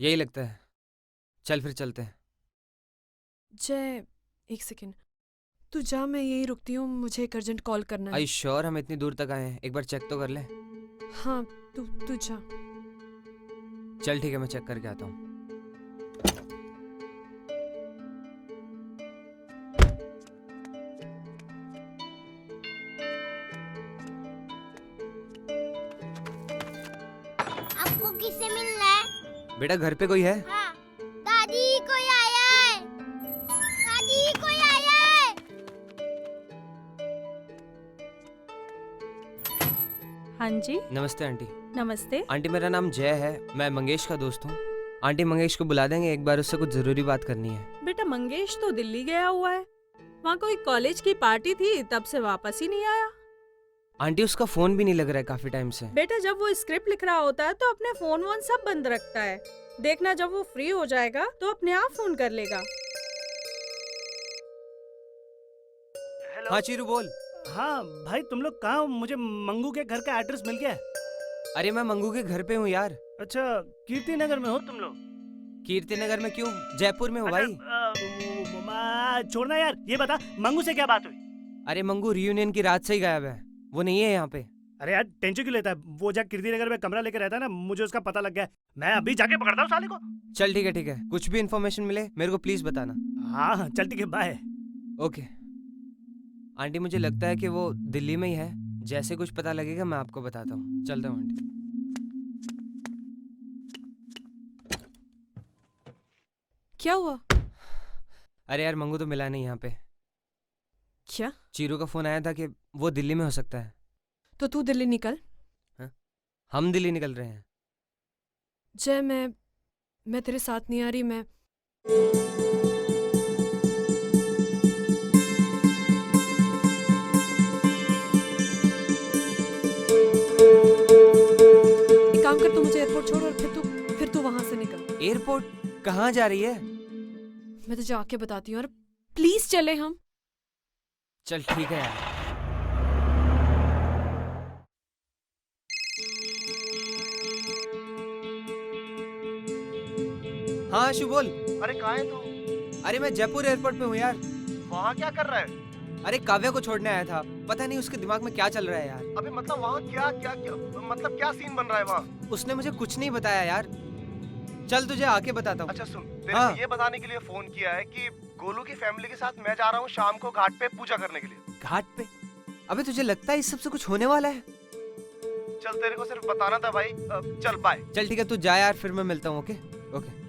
यही लगता है, चल फिर चलते हैं। जय, एक सेकेंड, तू जा, मैं यही रुकती हूँ, मुझे एक अर्जेंट कॉल करना है। आई श्योर हम इतनी दूर तक आए हैं, एक बार चेक तो कर ले। हाँ, तू जा। चल ठीक है, मैं चेक करके आता हूँ। आपको किससे मिलना है? बेटा घर पे कोई है? हाँ, दादी कोई आया है। दादी कोई आया है। हाँ जी। नमस्ते आंटी। नमस्ते। आंटी मेरा नाम जय है, मैं मंगेश का दोस्त हूँ। आंटी मंगेश को बुला देंगे, एक बार उससे कुछ जरूरी बात करनी है। बेटा मंगेश तो दिल्ली गया हुआ है, वहाँ कोई कॉलेज की पार्टी थी, तब से वापस ही नहीं आया। आंटी उसका फोन भी नहीं लग रहा है काफी टाइम से। बेटा जब वो स्क्रिप्ट लिख रहा होता है तो अपने फोन वोन सब बंद रखता है। देखना जब वो फ्री हो जाएगा तो अपने आप फोन कर लेगा। हाँ चीरू बोल। हाँ भाई, तुम लोग कहाँ हो? मुझे मंगू के घर का एड्रेस मिल गया। अरे मैं मंगू के घर पे हूँ यार। अच्छा, कीर्ति नगर में हो तुम लोग? कीर्ति नगर में क्यों, जयपुर में हो भाई। छोड़ना यार, ये बता मंगू से क्या बात हुई? अरे मंगू रियूनियन की रात से ही गायब है, वो नहीं है यहाँ पे। अरे यार टेंशन क्यों लेता है? वो जहाँ कीर्ति नगर में कमरा लेकर रहता है ना, मुझे उसका पता लग गया है। मैं अभी जाके पकड़ता हूँ साले को। चल ठीक है, कुछ भी इन्फॉर्मेशन मिले मेरे को प्लीज बताना। हाँ चल ठीक है, बाय। ओके आंटी, मुझे लगता है कि वो दिल्ली में ही है। जैसे कुछ पता लगेगा मैं आपको बताता हूँ। चलता हूँ आंटी। क्या हुआ? अरे यार मंगू तो मिला नहीं यहाँ पे। क्या? चीरू का फोन आया था कि वो दिल्ली में हो सकता है। तो तू दिल्ली निकल। हम दिल्ली निकल रहे हैं। जय, मैं तेरे साथ नहीं आ रही। मैं एक काम कर, तू मुझे एयरपोर्ट छोड़ और फिर तू वहां से निकल। एयरपोर्ट? कहाँ जा रही है? मैं तुझे आके बताती हूँ। और प्लीज चले हम। चल ठीक है यार। हाँ आशु बोल। अरे कहाँ है तू? अरे मैं जयपुर एयरपोर्ट पे हूँ यार। वहाँ क्या कर रहा है? अरे काव्या को छोड़ने आया था, पता नहीं उसके दिमाग में क्या चल रहा है यार। अबे मतलब वहाँ क्या क्या क्या मतलब क्या सीन बन रहा है वहाँ? उसने मुझे कुछ नहीं बताया यार। चल तुझे आके बताता हूँ। अच्छा सुन, तेरे को ये बताने के लिए फोन किया है कि गोलू की फैमिली के साथ मैं जा रहा हूँ शाम को घाट पे पूजा करने के लिए। घाट पे? अबे तुझे लगता है इस सब से कुछ होने वाला है? चल तेरे को सिर्फ बताना था भाई। चल बाय। चल ठीक है, तू जा यार, फिर मैं मिलता हूँ। Okay okay.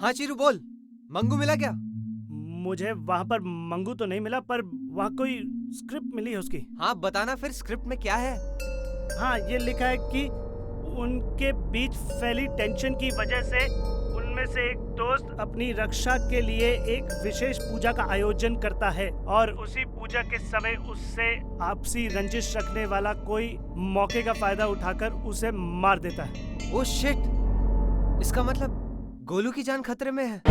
हाँ चीरू बोल, मंगू मिला क्या? मुझे वहाँ पर मंगू तो नहीं मिला, पर वहाँ कोई स्क्रिप्ट मिली है उसकी। हाँ बताना फिर, स्क्रिप्ट में क्या है? हाँ ये लिखा है कि उनके बीच फैली टेंशन की वजह से उनमें से एक दोस्त अपनी रक्षा के लिए एक विशेष पूजा का आयोजन करता है और उसी पूजा के समय उससे आपसी रंजिश रखने वाला कोई मौके का फायदा उठाकर उसे मार देता है। ओह शिट, इसका मतलब गोलू की जान खतरे में है।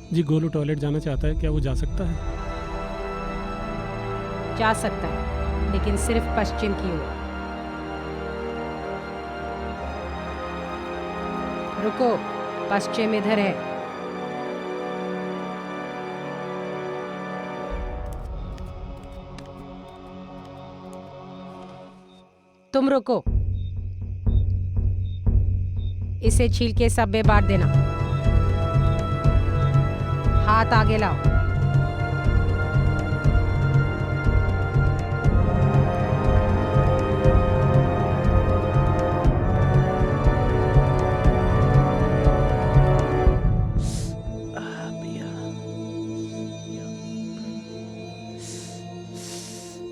जी गोलू टॉयलेट जाना चाहता है, क्या वो जा सकता है? जा सकता है, लेकिन सिर्फ पश्चिम की ओर। रुको, पश्चिम इधर है। तुम रुको, इसे छील के सब में बांट देना। हाथ आगे लाओ।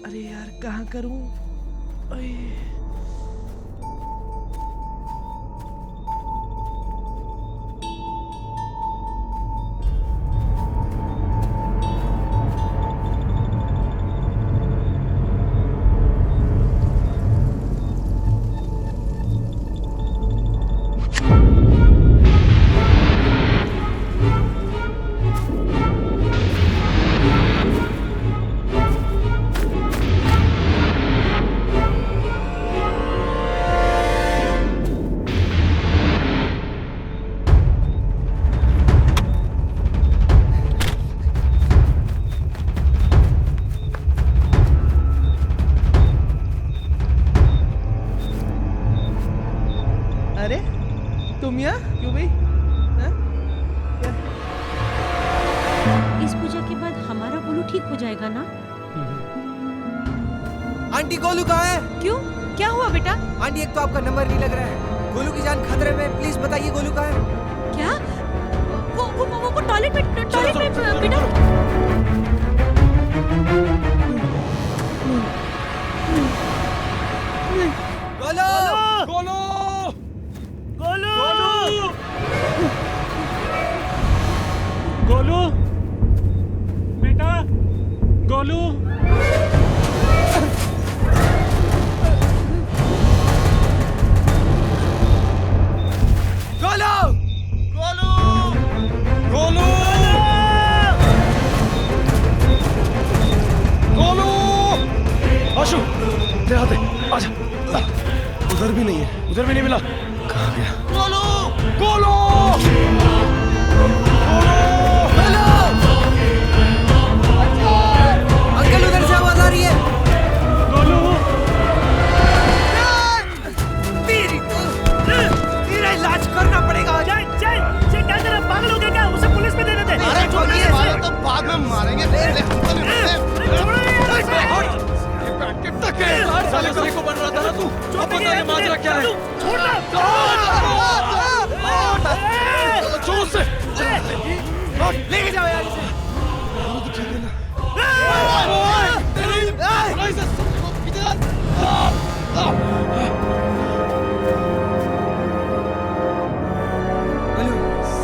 अरे यार कहाँ करूं? अरे तुम यहाँ क्यों भाई? इस पूजा के बाद हमारा गोलू ठीक हो जाएगा ना? आंटी गोलू कहाँ है? क्यों, क्या हुआ बेटा? आंटी एक तो आपका नंबर नहीं लग रहा है, गोलू की जान खतरे में, प्लीज बताइए गोलू कहाँ है? क्या? वो टॉयलेट में बेटा। गोलू! गोलू! गोलू! गोलू! बेटा, गोलू! गोलू! गोलू! गोलू! गोलू! आशु, तेरे हाथ है, आजा। उधर भी नहीं है, उधर भी नहीं मिला। कहाँ गया? गोलू! गोलू! अंकल उधर से आवाज आ रही है। गोलू! तेरा इलाज करना पड़ेगा। क्या कर रहा? पागल हो गया क्या? उसे पुलिस में दे देते। अरे छोड़िए, मारो तो बाद में मारेंगे। साले को बन रहा था ना तू, अब पता नहीं माजरा क्या है। छोड़ से, लेके जाओ यार इसे।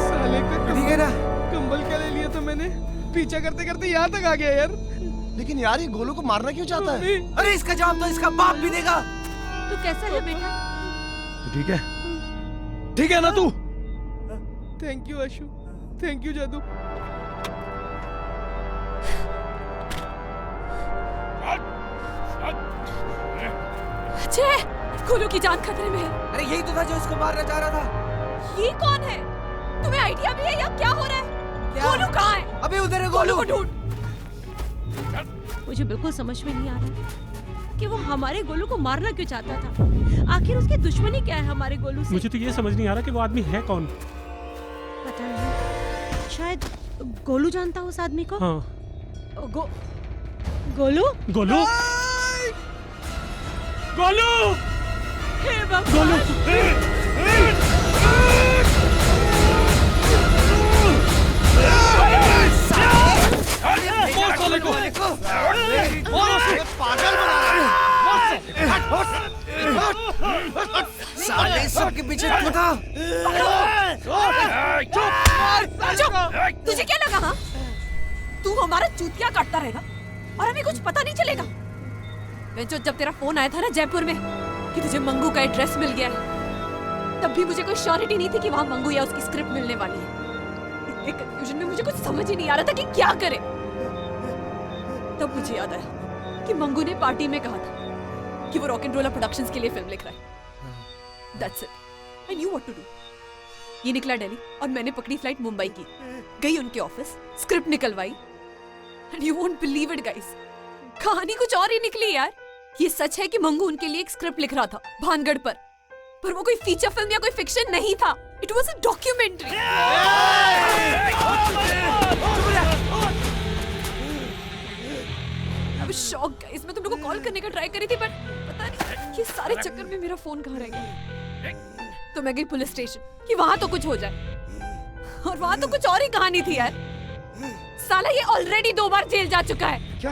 साले का ठीक है ना? कंबल क्या ले लिया तो मैंने पीछा करते करते यहाँ तक आ गया यार। लेकिन यार ये गोलू को मारना क्यों चाहता है? अरे इसका जवाब तो इसका बाप भी देगा। तू कैसा है बेटा? तू ठीक है? ठीक है ना तू? Thank you Ashu, thank you जादू। अजय, गोलू की जान खतरे में है। अरे यही तो था जो इसको मारना चाह रहा था। ये कौन है? तुम्हें आइडिया भी है या क्या हो रहा है? गोलू कहाँ है? अबे उधर है गोलू गोलू। को ढूंढ। मुझे बिल्कुल समझ में नहीं आ रहा कि वो हमारे गोलू को मारना क्यों चाहता था। आखिर उसकी दुश्मनी क्या है हमारे गोलू से? मुझे तो ये समझ नहीं आ रहा कि वो आदमी है कौन। पता नहीं, शायद गोलू जानता हो उस आदमी को। हाँ। गोलू? गोलू? गोलू! हे भगवान! गोलू! पागल बना साले सबके पीछे तू था। चुप! तुझे क्या लगा? हाँ, तू हमारा चूतिया काटता रहेगा और हमें कुछ पता नहीं चलेगा। मैं जब तेरा फोन आया था ना जयपुर में कि तुझे मंगू का एड्रेस मिल गया है, तब भी मुझे कोई श्योरिटी नहीं थी कि वहां मंगू या उसकी स्क्रिप्ट मिलने वाली है। एक कंफ्यूजन में मुझे कुछ समझ ही नहीं आ रहा था कि क्या करे। तब मुझे याद आया कि मंगू ने पार्टी में कहा था कि वो रॉक एंड रोलर प्रोडक्शंस के लिए फिल्म लिख रहा है। That's it. I knew what to do. ये निकला दिल्ली और मैंने पकड़ी फ्लाइट मुंबई की, गई उनके ऑफिस, स्क्रिप्ट निकलवाई, and you won't believe it guys, कहानी कुछ और ही निकली यार। ये सच है कि मंगू उनके लिए एक स्क्रिप्ट लिख रहा था भानगढ़ पर वो कोई फीचर फिल्म या कोई फिक्शन नहीं था। It was a documentary. I was shocked guys. मैं तुम लोगों को कॉल करने का ट्राई करी थी बट पता नहीं ये सारे चक्कर में मेरा फोन कहाँ रह गया। तो मैं गई पुलिस स्टेशन कि वहां तो कुछ हो जाए, और वहां तो कुछ और ही कहानी थी यार। साला ये ऑलरेडी 2 बार जेल जा चुका है। क्या?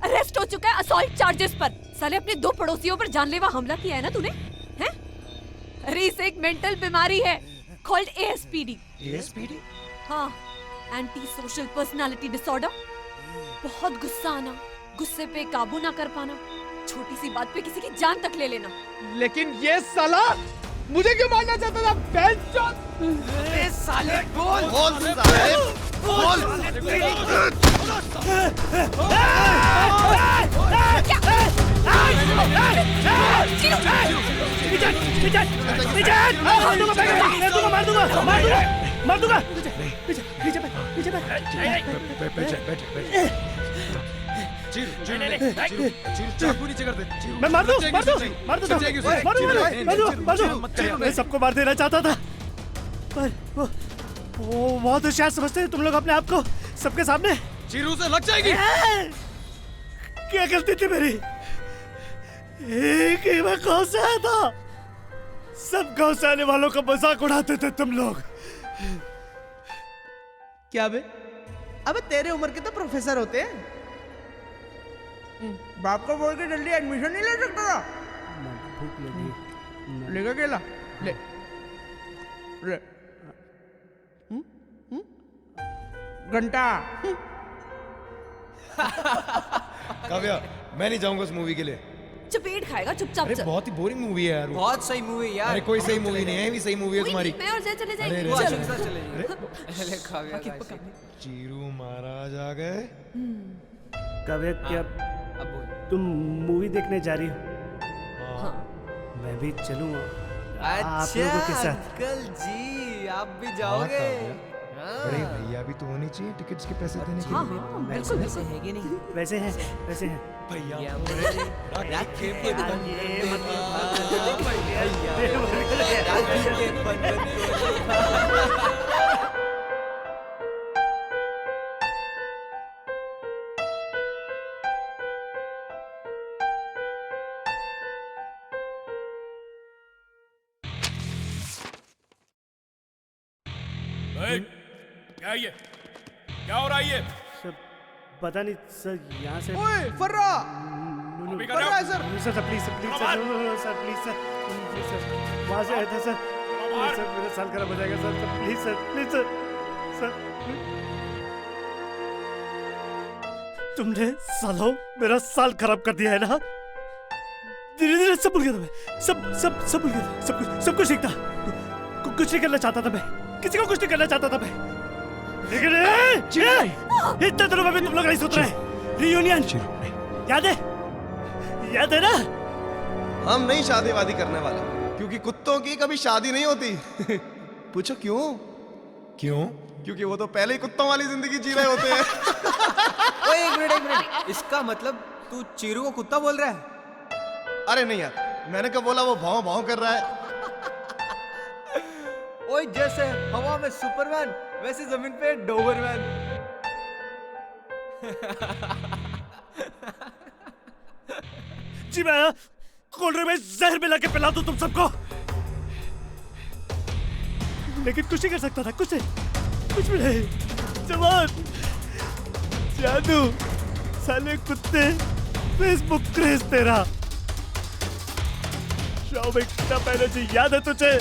अरेस्ट हो चुका है असॉल्ट चार्जेस पर। साले अपने 2 पड़ोसियों पर जानलेवा हमला किया है ना तूने, हैं? अरे इसे एक मेंटल बीमारी है कॉल्ड ASPD। ASPD? हाँ, एंटी सोशल पर्सनालिटी डिसऑर्डर। बहुत गुस्सा आना, गुस्से पे काबू ना कर पाना, छोटी सी बात पे किसी की जान तक ले लेना। लेकिन ये साला मुझे क्यों मारना चाहता था? बेंचोद! अरे साले बोल साले बोल। मार दूंगा। चाकू नीचे कर दे। मैं मार दूं। मैं सबको मार देना चाहता था, पर वो तो शायद समझते हैं तुम लोग अपने आप को सबके सामने। चीरू से लग जाएगी। क्या गलती थी मेरी? एक ही मैं गाँव से आया था, सब गाँव से आने वालों का मजाक उड़ाते थे तुम लोग। क्या बे? अबे तेरे उम्र के तो प्रोफेसर होते हैं। बाप को बोल के जल्दी एडमिशन नहीं ले सकता था? भूख लगी। लेगा केला? ले। घंटा। काव्या, मैं नहीं जाऊंगा उस मूवी के लिए। चपेट खाएगा चुपचाप। अरे बहुत ही बोरिंग मूवी है यार। बहुत सही मूवी यार। अरे कोई सही मूवी नहीं है, भी सही मूवी है तुम्हारी। मैं और जय चले जाएंगे। अरे वो चलो। अच्छा चले जाइए। अरे काव्या का चीरू महाराज आ गए। काव्या, क्या अब बोल। तुम मूवी देखने जा रही हो? हाँ। मैं भी चलूंगा आप अच्छा लोगों के साथ। अंकल जी आप भी जाओगे? बड़े भैया भी तो होनी चाहिए टिकट्स के पैसे देने के लिए। बिल्कुल वैसे है कि नहीं? वैसे हैं भैया क्या ये? क्या हो रहा है ये? सर पता नहीं सर, यहाँ से ओए फर्रा! अभी फर्रा है सर। सर प्लीज सर वहाँ से आया था सर। सर मेरा साल खराब हो जाएगा सर, प्लीज सर। तुमने सालों मेरा साल खराब कर दिया है ना। धीरे सब भूल गया था मैं, सब भूल गया था, सब कुछ ठीक था। कुछ नहीं करना चाहता था मैं, किसी को कुछ नहीं करना चाहता था मैं, लेकिन इतने दिनों में भी तुम लोग नहीं सोच रहे। रियूनियन याद है ना? हम नहीं शादी वादी करने वाले, क्योंकि कुत्तों की कभी शादी नहीं होती। पूछो क्यों? क्योंकि वो तो पहले ही कुत्तों वाली जिंदगी जी रहे होते हैं। ओए एक मिनट, इसका मतलब तू चीरू को कुत्ता बोल रहा है? अरे नहीं यार, मैंने कब बोला वो भाव भाव कर रहा है। ओए जैसे हवा में सुपरमैन वैसे जमीन पे डोबरमैन। जी मैं कोल्ड ड्रिंक में जहर मिला के पिला दूं तुम सबको, लेकिन कुछ नहीं कर सकता था, कुछ भी नहीं। जवान जादू साले कुत्ते, फेसबुक क्रेज तेरा। शॉपिंग का एनर्जी याद है तुझे?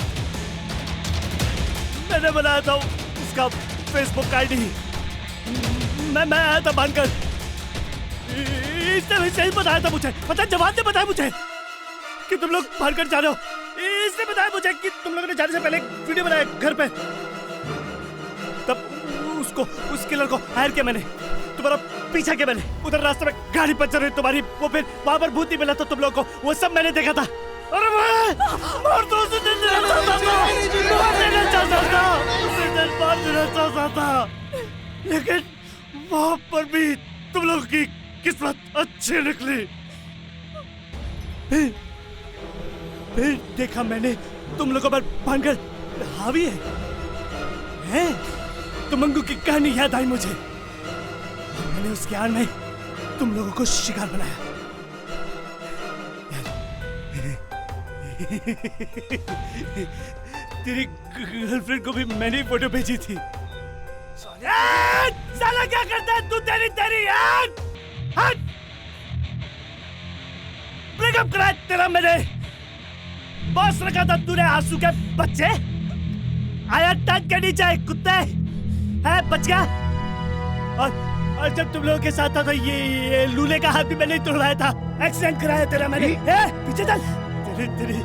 मैंने बनाया था उसका फेसबुक आईडी। मैं आया था भानगढ़, इसने सही बताया था मुझे, पता जवान ने बताया मुझे कि तुम लोग भानगढ़ जा रहे हो। इसने बताया मुझे कि तुम लोगों ने जाने से पहले वीडियो बनाया घर पे। तब उसको उस किलर को हायर किया मैंने, तुम्हारा पीछा किया मैंने, उधर रास्ते में गाड़ी पंचर हुई तुम्हारी, वो फिर वहां पर भूत नहीं मिला था तुम लोगों को, वो सब मैंने देखा था। अरे मैं मार दो उसे, दिल देना चाहता था, लेकिन वहां पर भी तुम लोगों की किस्मत अच्छी निकली। फिर देखा मैंने तुम लोगों पर भानगढ़ हावी है? तो मंगू की कहानी याद आई मुझे, और मैंने उस ज्ञान में तुम लोगों को शिकार बनाया। तेरी गर्लफ्रेंड को भी मैंने फोटो भेजी थी। साला क्या करता है तू? तेरी याद हट, ब्रेकअप कराया तेरा मैंने, बॉस रखा था तूने आंसू के बच्चे, आया टंग के नीचे कुत्ते है, बच गया। और जब तुम लोगों के साथ था तो ये लूले का हाथ भी मैंने तोड़वाया था, एक्सीडेंट कराया तेरा मैंने। पीछे चल। तेरी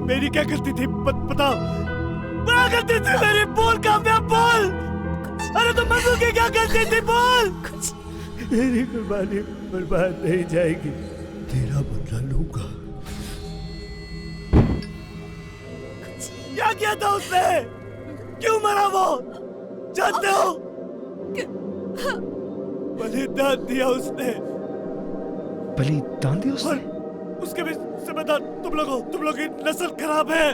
मेरी क्या गलती थी बताओ? क्या गलती थी मेरी? बोल कामयाब बोल। अरे तो मंगू की क्या गलती थी बोल? तेरी कुर्बानी बर्बाद नहीं जाएगी, तेरा बदला लूंगा। क्या किया था उसने? क्यों मरा वो? जानते हो? बलिदान दिया उसने। बलिदान दिया उसने? उसके भी जिम्मेदार तुम लोगों की नस्ल खराब है।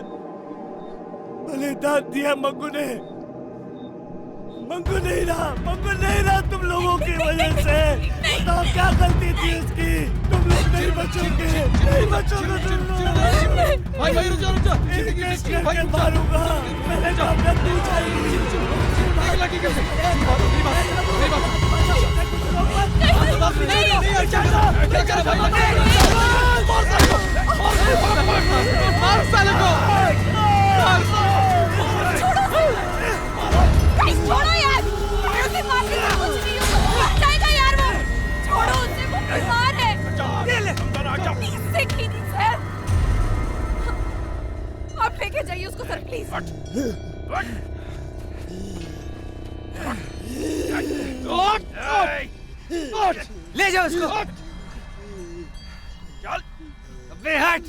बलिदान दिया मंगू नहीं रहा तुम लोगों की वजह से। बताओ क्या गलती थी उसकी? तुम लोग नहीं बचोगे तुम लोग। भाई रुक जा। एक मारूंगा, मैंने कहा तू जाएगी। मार साले को। छोड़ो यार, उसे मार के कुछ नहीं होगा, जाएगा यार वो। छोड़ो उसे, वो बीमार है। इससे कीनी सर, आप लेके जाइए उसको सर प्लीज। ले जाओ उसको। चल, अबे हट।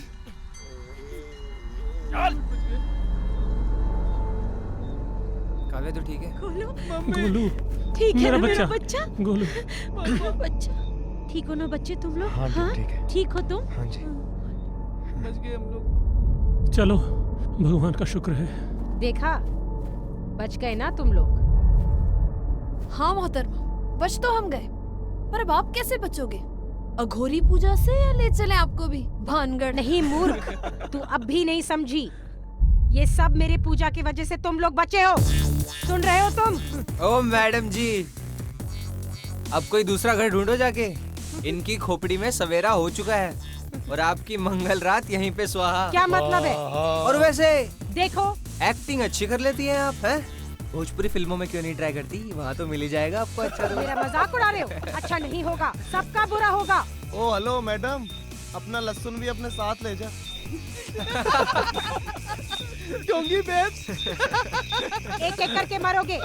चल। काव्या तो ठीक है? गोलू, ठीक है मेरा ना मेरा बच्चा? बच्चा? गोलू, बच्चा ठीक हो ना बच्चे तुम लोग? हाँ, ठीक है। ठीक हो तुम? हाँ जी। बच गए हम लोग। चलो भगवान का शुक्र है। देखा, बच गए ना तुम लोग। हाँ मोहतरमा, बच तो हम गए, पर अब आप कैसे बचोगे? अघोरी पूजा से या ले चले आपको भी भानगढ़? नहीं मूर्ख, तू अब भी नहीं समझी। ये सब मेरे पूजा की वजह से तुम लोग बचे हो। सुन रहे हो तुम? ओ मैडम जी, अब कोई दूसरा घर ढूंढो जाके। इनकी खोपड़ी में सवेरा हो चुका है और आपकी मंगल रात यहीं पे स्वाहा। क्या मतलब है? और वैसे देखो, एक्टिंग अच्छी कर लेती हैं आप, हैं? भोजपुरी फिल्मों में क्यों नहीं ट्राई करती? वहाँ तो मिल ही जाएगा आपको अच्छा। मेरा मजाक उड़ा रहे हो? अच्छा नहीं होगा, सबका बुरा होगा। ओ हेलो मैडम, अपना लहसुन भी अपने साथ ले जा। डोंगी बेब्स। एक एक करके मरोगे,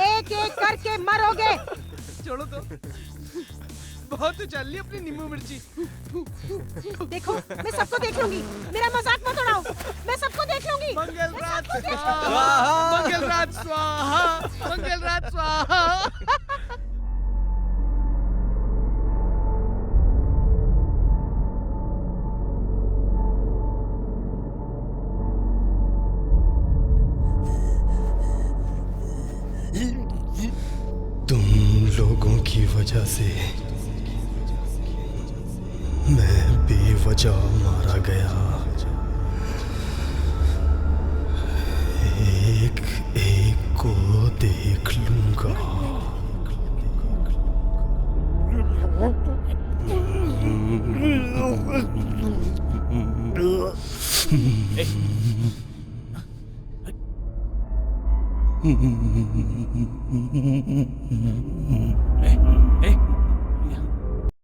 एक एक करके मरोगे। छोड़ो तो, बहुत चल ली अपनी नींबू मिर्ची। देखो, मैं सबको देख लूंगी, मेरा मजाक मत उड़ाओ, मैं सबको देख लूंगी। मंगलरात स्वाहा, मंगलरात स्वाहा, मंगलरात स्वाहा। तुम लोगों की वजह से मैं बेवजह मारा गया। एक एक को देख लूंगा।